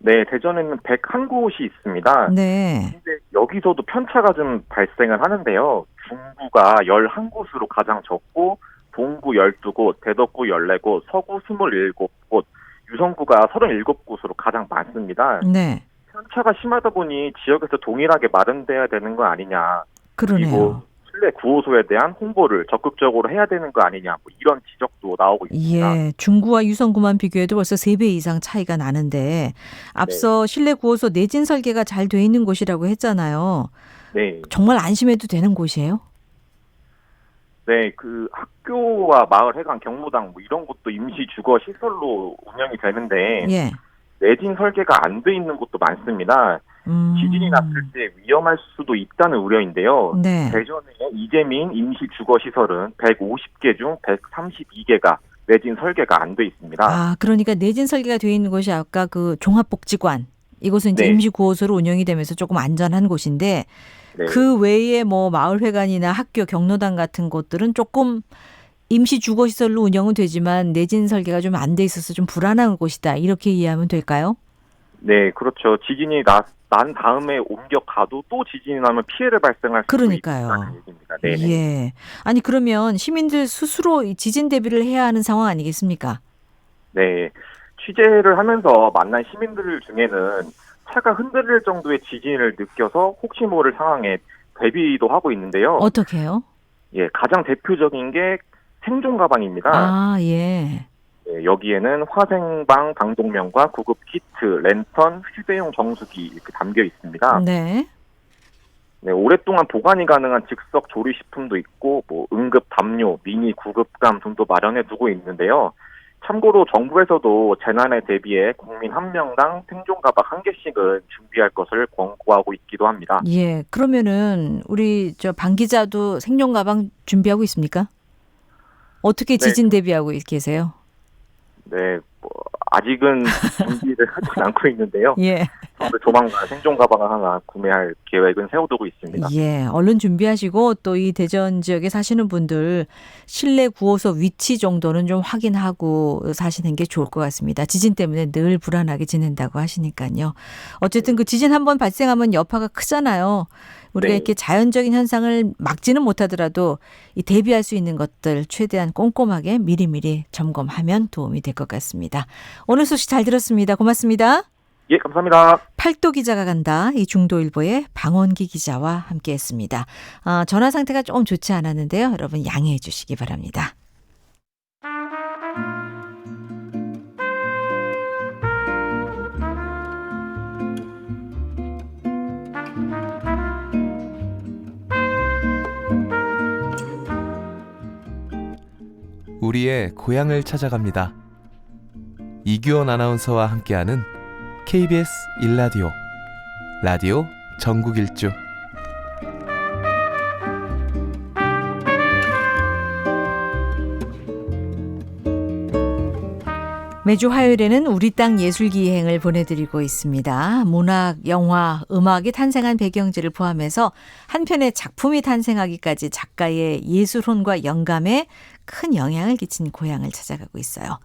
네, 대전에는 101곳이 있습니다. 네. 근데 여기서도 편차가 좀 발생을 하는데요. 중구가 11곳으로 가장 적고 동구 12곳, 대덕구 14곳, 서구 27곳, 유성구가 37곳으로 가장 많습니다. 네. 편차가 심하다 보니 지역에서 동일하게 마련돼야 되는 거 아니냐. 그러네요. 그리고 실내 구호소에 대한 홍보를 적극적으로 해야 되는 거 아니냐. 뭐 이런 지적도 나오고 있습니다. 예, 중구와 유성구만 비교해도 벌써 3배 이상 차이가 나는데 앞서 실내 구호소 내진 설계가 잘 돼 있는 곳이라고 했잖아요. 네. 정말 안심해도 되는 곳이에요? 네, 학교와 마을 해관 경로당 뭐 이런 곳도 임시 주거 시설로 운영이 되는데 예. 내진 설계가 안 돼 있는 곳도 많습니다. 지진이 났을 때 위험할 수도 있다는 우려인데요. 네. 대전의 이재민 임시 주거 시설은 150개 중 132개가 내진 설계가 안 돼 있습니다. 아, 그러니까 내진 설계가 돼 있는 곳이 아까 종합복지관 이곳은 이제 네. 임시 구호소로 운영이 되면서 조금 안전한 곳인데 네. 그 외에 뭐 마을회관이나 학교 경로당 같은 곳들은 조금 임시 주거시설로 운영은 되지만 내진 설계가 좀 안 돼 있어서 좀 불안한 곳이다. 이렇게 이해하면 될까요? 네, 그렇죠. 지진이 난 다음에 옮겨 가도 또 지진이 나면 피해를 발생할 수 있다는 얘기입니다. 네. 예. 아니 그러면 시민들 스스로 이 지진 대비를 해야 하는 상황 아니겠습니까? 네. 취재를 하면서 만난 시민들 중에는 차가 흔들릴 정도의 지진을 느껴서 혹시 모를 상황에 대비도 하고 있는데요. 어떻게 해요? 예, 가장 대표적인 게 생존 가방입니다. 아, 예. 네, 여기에는 화생방 방독면과 구급 키트, 랜턴, 휴대용 정수기 이렇게 담겨 있습니다. 네. 네, 오랫동안 보관이 가능한 즉석 조리식품도 있고, 뭐 응급 담요, 미니 구급감 등도 마련해 두고 있는데요. 참고로 정부에서도 재난에 대비해 국민 한 명당 생존 가방 1개씩은 준비할 것을 권고하고 있기도 합니다. 예, 그러면은 우리 방 기자도 생존 가방 준비하고 있습니까? 어떻게 지진 대비하고 계세요? 네, 아직은 준비를 하진 않고 있는데요. 예. 저도 조만간 생존 가방을 하나 구매할 계획은 세워두고 있습니다. 예, 얼른 준비하시고 또 이 대전 지역에 사시는 분들 실내 구호소 위치 정도는 좀 확인하고 사시는 게 좋을 것 같습니다. 지진 때문에 늘 불안하게 지낸다고 하시니까요. 어쨌든 그 지진 한번 발생하면 여파가 크잖아요. 우리가 이렇게 자연적인 현상을 막지는 못하더라도 이 대비할 수 있는 것들 최대한 꼼꼼하게 미리미리 점검하면 도움이 될 것 같습니다. 오늘 소식 잘 들었습니다. 고맙습니다. 예, 감사합니다. 팔도 기자가 간다. 이 중도일보의 방원기 기자와 함께했습니다. 전화 상태가 조금 좋지 않았는데요. 여러분 양해해 주시기 바랍니다. 우리의 고향을 찾아갑니다. 이규원 아나운서와 함께하는 KBS 1라디오 라디오 전국 일주. 매주 화요일에는 우리 땅 예술기행을 보내드리고 있습니다. 문학, 영화, 음악이 탄생한 배경지를 포함해서 한 편의 작품이 탄생하기까지 작가의 예술혼과 영감에 큰 영향을 끼친 고향을 찾아가고 있어요.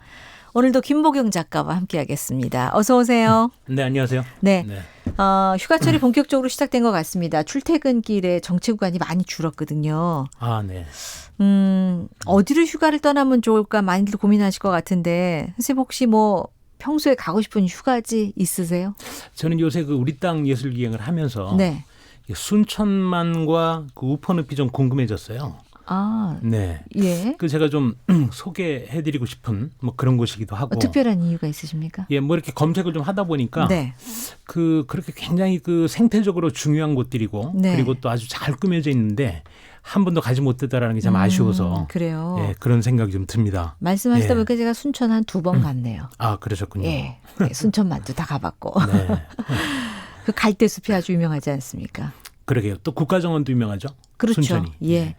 오늘도 김보경 작가와 함께하겠습니다. 어서 오세요. 네, 안녕하세요. 네. 휴가철이 본격적으로 시작된 것 같습니다. 출퇴근길에 정체 구간이 많이 줄었거든요. 아, 네. 어디를 휴가를 떠나면 좋을까 많이들 고민하실 것 같은데 선생님 혹시 평소에 가고 싶은 휴가지 있으세요? 저는 요새 우리 땅 예술기행을 하면서 네. 순천만과 우퍼늪이 좀 궁금해졌어요. 아, 네. 예. 제가 좀 소개해드리고 싶은 그런 곳이기도 하고. 특별한 이유가 있으십니까? 예, 이렇게 검색을 좀 하다 보니까 네. 그렇게 굉장히 생태적으로 중요한 곳들이고 네. 그리고 또 아주 잘 꾸며져 있는데 한 번도 가지 못했다라는 게 참 아쉬워서. 그래요. 예, 그런 생각이 좀 듭니다. 말씀하시다 보니까 제가 순천 한 2번 갔네요. 아, 그러셨군요. 예. 순천만두 다 가봤고. 네. 그 갈대숲이 아주 유명하지 않습니까? 그러게요. 또 국가정원도 유명하죠. 그렇죠. 순천이. 예.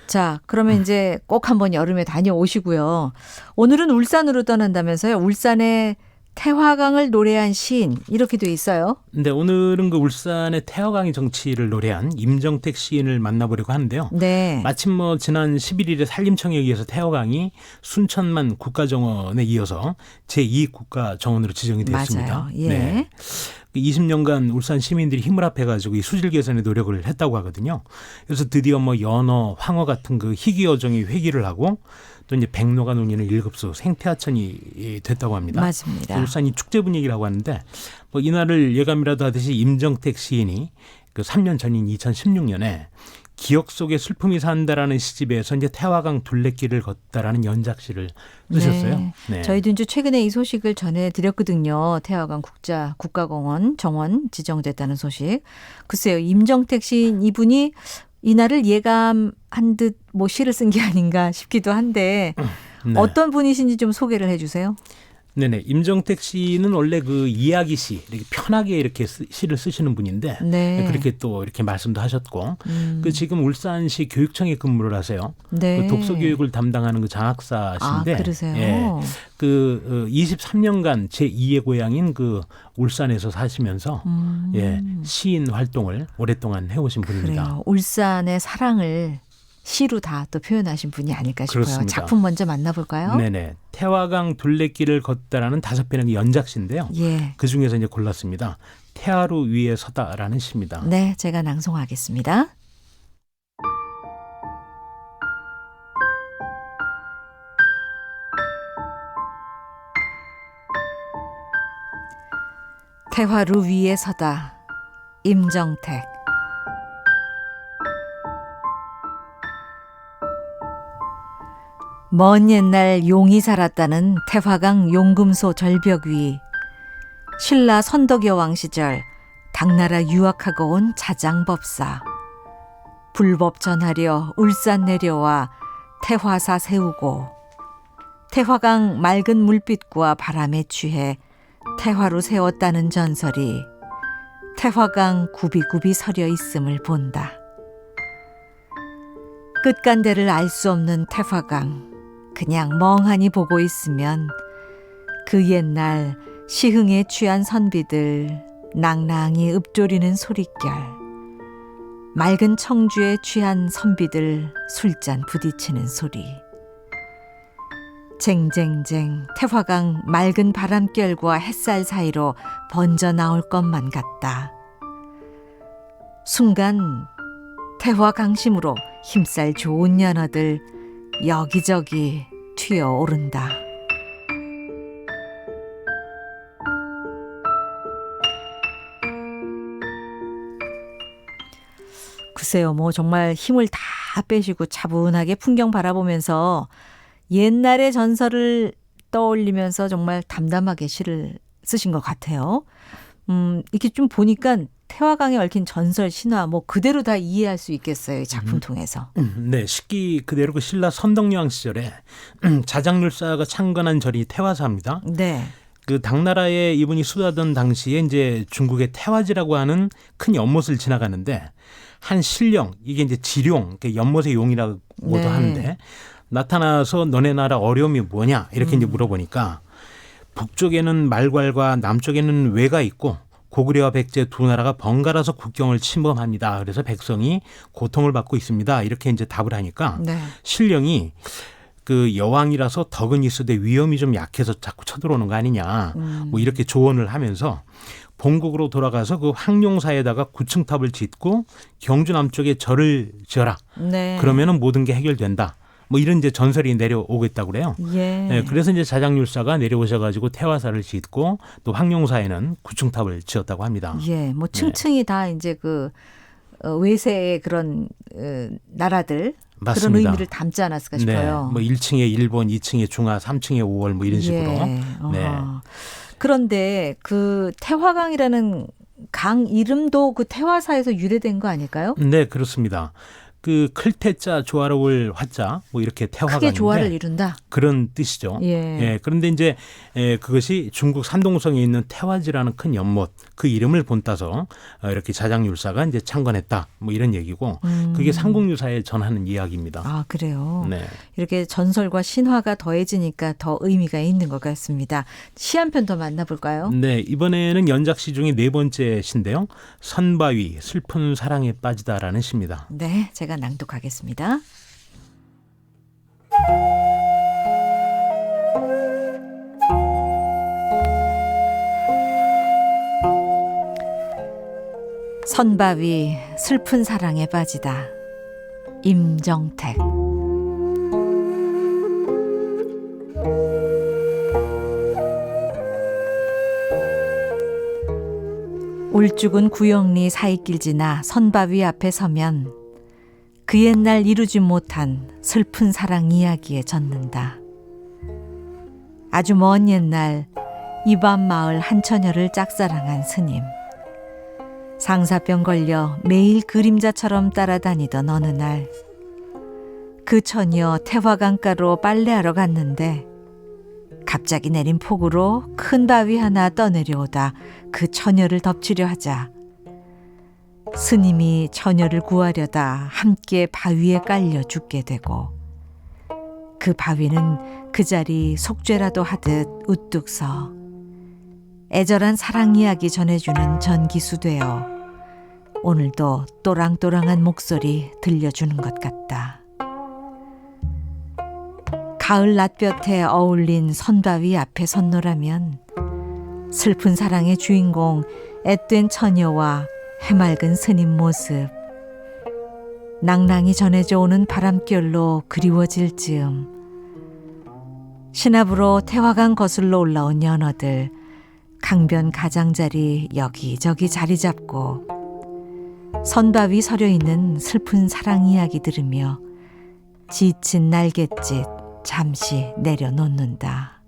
자, 그러면 이제 꼭 한번 여름에 다녀오시고요. 오늘은 울산으로 떠난다면서요. 울산의 태화강을 노래한 시인 이렇게 돼 있어요. 네, 오늘은 울산의 태화강의 정치를 노래한 임정택 시인을 만나보려고 하는데요. 네. 마침 지난 11일에 산림청에 의해서 태화강이 순천만 국가정원에 이어서 제2국가정원으로 지정이 됐습니다. 맞아요. 예. 네. 20년간 울산 시민들이 힘을 합해가지고 이 수질 개선에 노력을 했다고 하거든요. 그래서 드디어 연어, 황어 같은 희귀 어종이 회귀를 하고 또 이제 백로가 논이는 일급수 생태하천이 됐다고 합니다. 맞습니다. 울산이 축제 분위기라고 하는데 이날을 예감이라도 하듯이 임정택 시인이 3년 전인 2016년에 기억 속에 슬픔이 산다라는 시집에서 이제 태화강 둘레길을 걷다라는 연작시를 쓰셨어요. 네. 네. 저희도 이제 최근에 이 소식을 전해드렸거든요. 태화강 국가공원 정원 지정됐다는 소식. 글쎄요, 임정택 시인 이분이 이날을 예감한 듯 시를 쓴 게 아닌가 싶기도 한데 네. 어떤 분이신지 좀 소개를 해주세요. 네네. 임정택 씨는 원래 이야기 시, 이렇게 편하게 이렇게 시를 쓰시는 분인데, 네. 그렇게 또 이렇게 말씀도 하셨고, 지금 울산시 교육청에 근무를 하세요. 네. 독서 교육을 담당하는 장학사신데, 아, 그러세요? 예. 23년간 제2의 고향인 울산에서 사시면서, 예, 시인 활동을 오랫동안 해오신 분입니다. 그래요. 울산의 사랑을 시로 다 또 표현하신 분이 아닐까 싶어요. 그렇습니다. 작품 먼저 만나볼까요? 네네. 태화강 둘레길을 걷다라는 5편의 연작시인데요. 예. 그 중에서 이제 골랐습니다. 태화루 위에 서다라는 시입니다. 네, 제가 낭송하겠습니다. 태화루 위에 서다. 임정택. 먼 옛날 용이 살았다는 태화강 용금소 절벽 위 신라 선덕여왕 시절 당나라 유학하고 온 자장법사 불법 전하려 울산 내려와 태화사 세우고 태화강 맑은 물빛과 바람에 취해 태화로 세웠다는 전설이 태화강 굽이굽이 서려 있음을 본다. 끝간대를 알 수 없는 태화강, 그냥 멍하니 보고 있으면 그 옛날 시흥에 취한 선비들 낭낭히 읊조리는 소릿결, 맑은 청주에 취한 선비들 술잔 부딪히는 소리, 쟁쟁쟁 태화강 맑은 바람결과 햇살 사이로 번져 나올 것만 같다. 순간 태화강심으로 힘살 좋은 연어들 여기저기 튀어오른다. 글쎄요, 뭐 정말 힘을 다 빼시고 차분하게 풍경 바라보면서 옛날의 전설을 떠올리면서 정말 담담하게 시를 쓰신 것 같아요. 이렇게 좀 보니까 태화강에 얽힌 전설, 신화 뭐 그대로 다 이해할 수 있겠어요. 이 작품 통해서. 네, 식기 그대로 그 신라 선덕여왕 시절에 자장률사가 창건한 절이 태화사입니다. 네. 그 당나라에 이분이 수도하던 당시에 이제 중국의 태화지라고 하는 큰 연못을 지나가는데 한 신령, 이게 이제 지룡, 연못의 용이라고도 네. 하는데 나타나서 너네 나라 어려움이 뭐냐 이렇게 이제 물어보니까 북쪽에는 말괄과 남쪽에는 외가 있고 고구려와 백제 두 나라가 번갈아서 국경을 침범합니다. 그래서 백성이 고통을 받고 있습니다. 이렇게 이제 답을 하니까 네. 신령이 그 여왕이라서 덕은 있으되 위험이 좀 약해서 자꾸 쳐들어오는 거 아니냐. 뭐 이렇게 조언을 하면서 본국으로 돌아가서 그 황룡사에다가 구층탑을 짓고 경주 남쪽에 절을 지어라. 네. 그러면은 모든 게 해결된다. 뭐 이런 이제 전설이 내려오고 있다고 그래요. 예. 네, 그래서 이제 자장률사가 내려오셔가지고 태화사를 짓고 또 황룡사에는 구층탑을 지었다고 합니다. 예, 뭐 층층이 다 이제 그 외세의 그런 나라들 맞습니다. 그런 의미를 담지 않았을까 싶어요. 네, 뭐 1층에 일본, 2층에 중화, 3층에 5월 뭐 이런 식으로. 예. 네. 그런데 그 태화강이라는 강 이름도 그 태화사에서 유래된 거 아닐까요? 네, 그렇습니다. 그 클태자 조화로울 화자 뭐 이렇게 태화강인데 크게 조화를 이룬다. 그런 뜻이죠. 예. 그런데 이제 그것이 중국 산동성에 있는 태화지라는 큰 연못 그 이름을 본따서 이렇게 자장률사가 이제 창건했다. 뭐 이런 얘기고 그게 삼국유사에 전하는 이야기입니다. 아, 그래요. 네. 이렇게 전설과 신화가 더해지니까 더 의미가 있는 것 같습니다. 시 한 편 더 만나볼까요? 네, 이번에는 연작시 중에 네 번째 시인데요. 선바위 슬픈 사랑에 빠지다라는 시입니다. 네, 제가 낭독하겠습니다. 선바위 슬픈 사랑에 빠지다. 임정택. 울죽은 구영리 사이길 지나 선바위 앞에 서면 그 옛날 이루지 못한 슬픈 사랑 이야기에 젖는다. 아주 먼 옛날 이밤 마을 한 처녀를 짝사랑한 스님. 상사병 걸려 매일 그림자처럼 따라다니던 어느 날 그 처녀 태화강가로 빨래하러 갔는데 갑자기 내린 폭우로 큰 바위 하나 떠내려오다 그 처녀를 덮치려 하자 스님이 처녀를 구하려다 함께 바위에 깔려 죽게 되고 그 바위는 그 자리 속죄라도 하듯 우뚝 서 애절한 사랑 이야기 전해주는 전기수 되어 오늘도 또랑또랑한 목소리 들려주는 것 같다. 가을 낮볕에 어울린 선바위 앞에 섰노라면 슬픈 사랑의 주인공 앳된 처녀와 해맑은 스님 모습 낭낭이 전해져 오는 바람결로 그리워질 즈음 신압으로 태화강 거슬러 올라온 연어들 강변 가장자리 여기저기 자리 잡고 선바위 서려 있는 슬픈 사랑 이야기 들으며 지친 날갯짓 잠시 내려놓는다.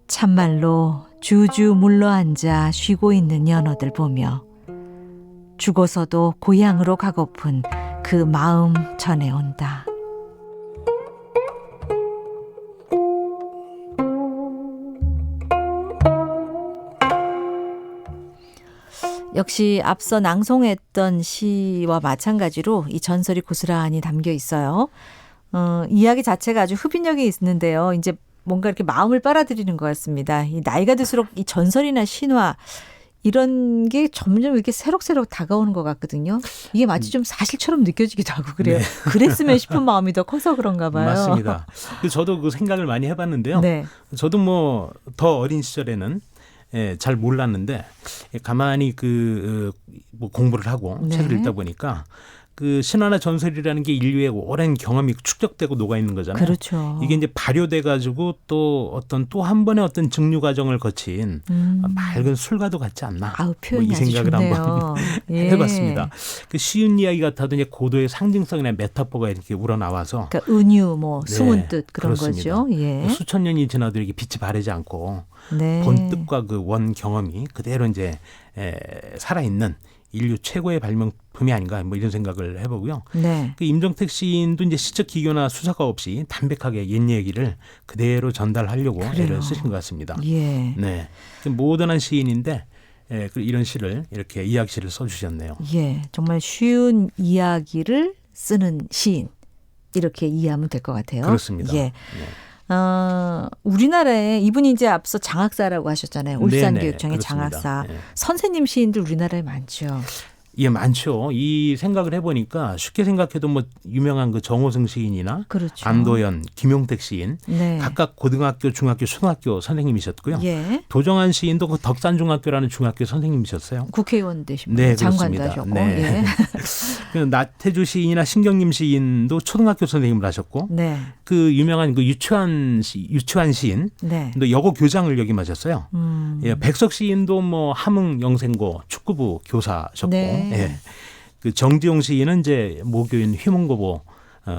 참말로 주주 물러앉아 쉬고 있는 연어들 보며 죽어서도 고향으로 가고픈 그 마음 전해온다. 역시 앞서 낭송했던 시와 마찬가지로 이 전설이 고스란히 담겨 있어요. 이야기 자체가 아주 흡인력이 있는데요. 이제 뭔가 이렇게 마음을 빨아들이는 것 같습니다. 이 나이가 들수록 이 전설이나 신화 이런 게 점점 이렇게 새록새록 다가오는 것 같거든요. 이게 마치 좀 사실처럼 느껴지기도 하고 그래요. 네. 그랬으면 싶은 마음이 더 커서 그런가 봐요. 맞습니다. 저도 그 생각을 많이 해봤는데요. 네. 저도 뭐 더 어린 시절에는 잘 몰랐는데 가만히 뭐 공부를 하고 네. 책을 읽다 보니까 그 신화나 전설이라는 게 인류의 오랜 경험이 축적되고 녹아 있는 거잖아요. 그렇죠. 이게 이제 발효돼 가지고 또 한 번의 어떤 증류 과정을 거친 맑은 술과도 같지 않나. 아우, 표현이 이 생각을 아주 한번 좋네요. 예. 해봤습니다. 그 쉬운 이야기 같아도 이제 고도의 상징성이나 메타포가 이렇게 우러나와서 그러니까 은유, 뭐 네, 숨은 뜻 그런 그렇습니다. 거죠. 예. 수천 년이 지나도 이렇게 빛이 바래지 않고 네. 본 뜻과 그 원 경험이 그대로 이제 살아있는 인류 최고의 발명품이 아닌가 뭐 이런 생각을 해보고요. 네. 그 임종택 시인도 이제 시적 기교나 수사가 없이 담백하게 옛 얘기를 그대로 전달하려고 그래요. 애를 쓰신 것 같습니다. 예. 네, 모던한 시인인데 이런 시를 이렇게 이야기시를 써주셨네요. 예. 정말 쉬운 이야기를 쓰는 시인 이렇게 이해하면 될 것 같아요. 그렇습니다. 예. 우리나라에 이분이 이제 앞서 장학사라고 하셨잖아요. 울산교육청의 장학사. 네. 선생님 시인들 우리나라에 많죠. 예, 많죠. 이 생각을 해보니까 쉽게 생각해도 뭐 유명한 그 정호승 시인이나 그렇죠. 안도연, 김용택 시인 네. 각각 고등학교, 중학교, 초등학교 선생님이셨고요. 예. 도정한 시인도 그 덕산중학교라는 중학교 선생님이셨어요. 국회의원 되신 분, 네, 장관도 그렇습니다. 하셨고. 네. 예. 그 나태주 시인이나 신경림 시인도 초등학교 선생님을 하셨고, 네. 그 유명한 그 유치환 시인, 네. 또 여고 교장을 역임하셨어요. 음. 예, 백석 시인도 뭐 함흥 영생고 축구부 교사셨고, 네. 예. 그 정지용 시인은 이제 모교인 휘문고보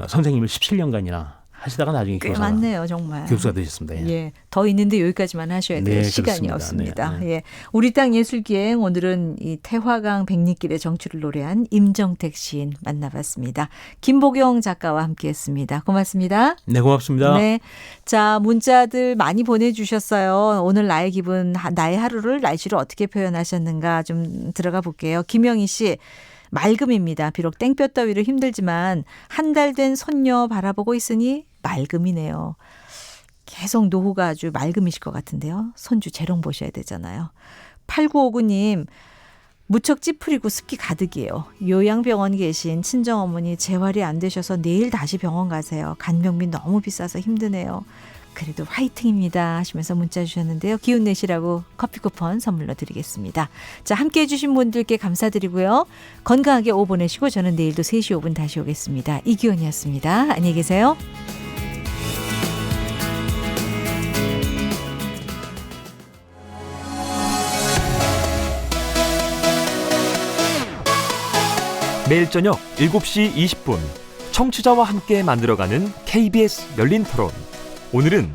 선생님을 17년간이나 하시다가 나중에 꽤 많네요, 정말. 교수가 되셨습니다. 예. 예. 더 있는데 여기까지만 하셔야 돼요. 네, 시간이 그렇습니다. 없습니다. 네, 네. 예. 우리 땅 예술기행 오늘은 이 태화강 백리길의 정취를 노래한 임정택 시인 만나봤습니다. 김보경 작가와 함께했습니다. 고맙습니다. 네, 고맙습니다. 네. 자, 문자들 많이 보내주셨어요. 오늘 나의 기분, 나의 하루를 날씨로 어떻게 표현하셨는가 좀 들어가 볼게요. 김영희 씨. 맑음입니다. 비록 땡볕 더위로 힘들지만 한 달 된 손녀 바라보고 있으니 맑음이네요. 계속 노후가 아주 맑음이실 것 같은데요. 손주 재롱 보셔야 되잖아요. 8959님. 무척 찌푸리고 습기 가득이에요. 요양병원 계신 친정어머니 재활이 안 되셔서 내일 다시 병원 가세요. 간병비 너무 비싸서 힘드네요. 그래도 화이팅입니다 하시면서 문자 주셨는데요. 기운 내시라고 커피 쿠폰 선물로 드리겠습니다. 자, 함께해 주신 분들께 감사드리고요. 건강하게 오후 보내시고 저는 내일도 3시 5분 다시 오겠습니다. 이기원이었습니다. 안녕히 계세요. 매일 저녁 7시 20분 청취자와 함께 만들어가는 KBS 열린 토론. 오늘은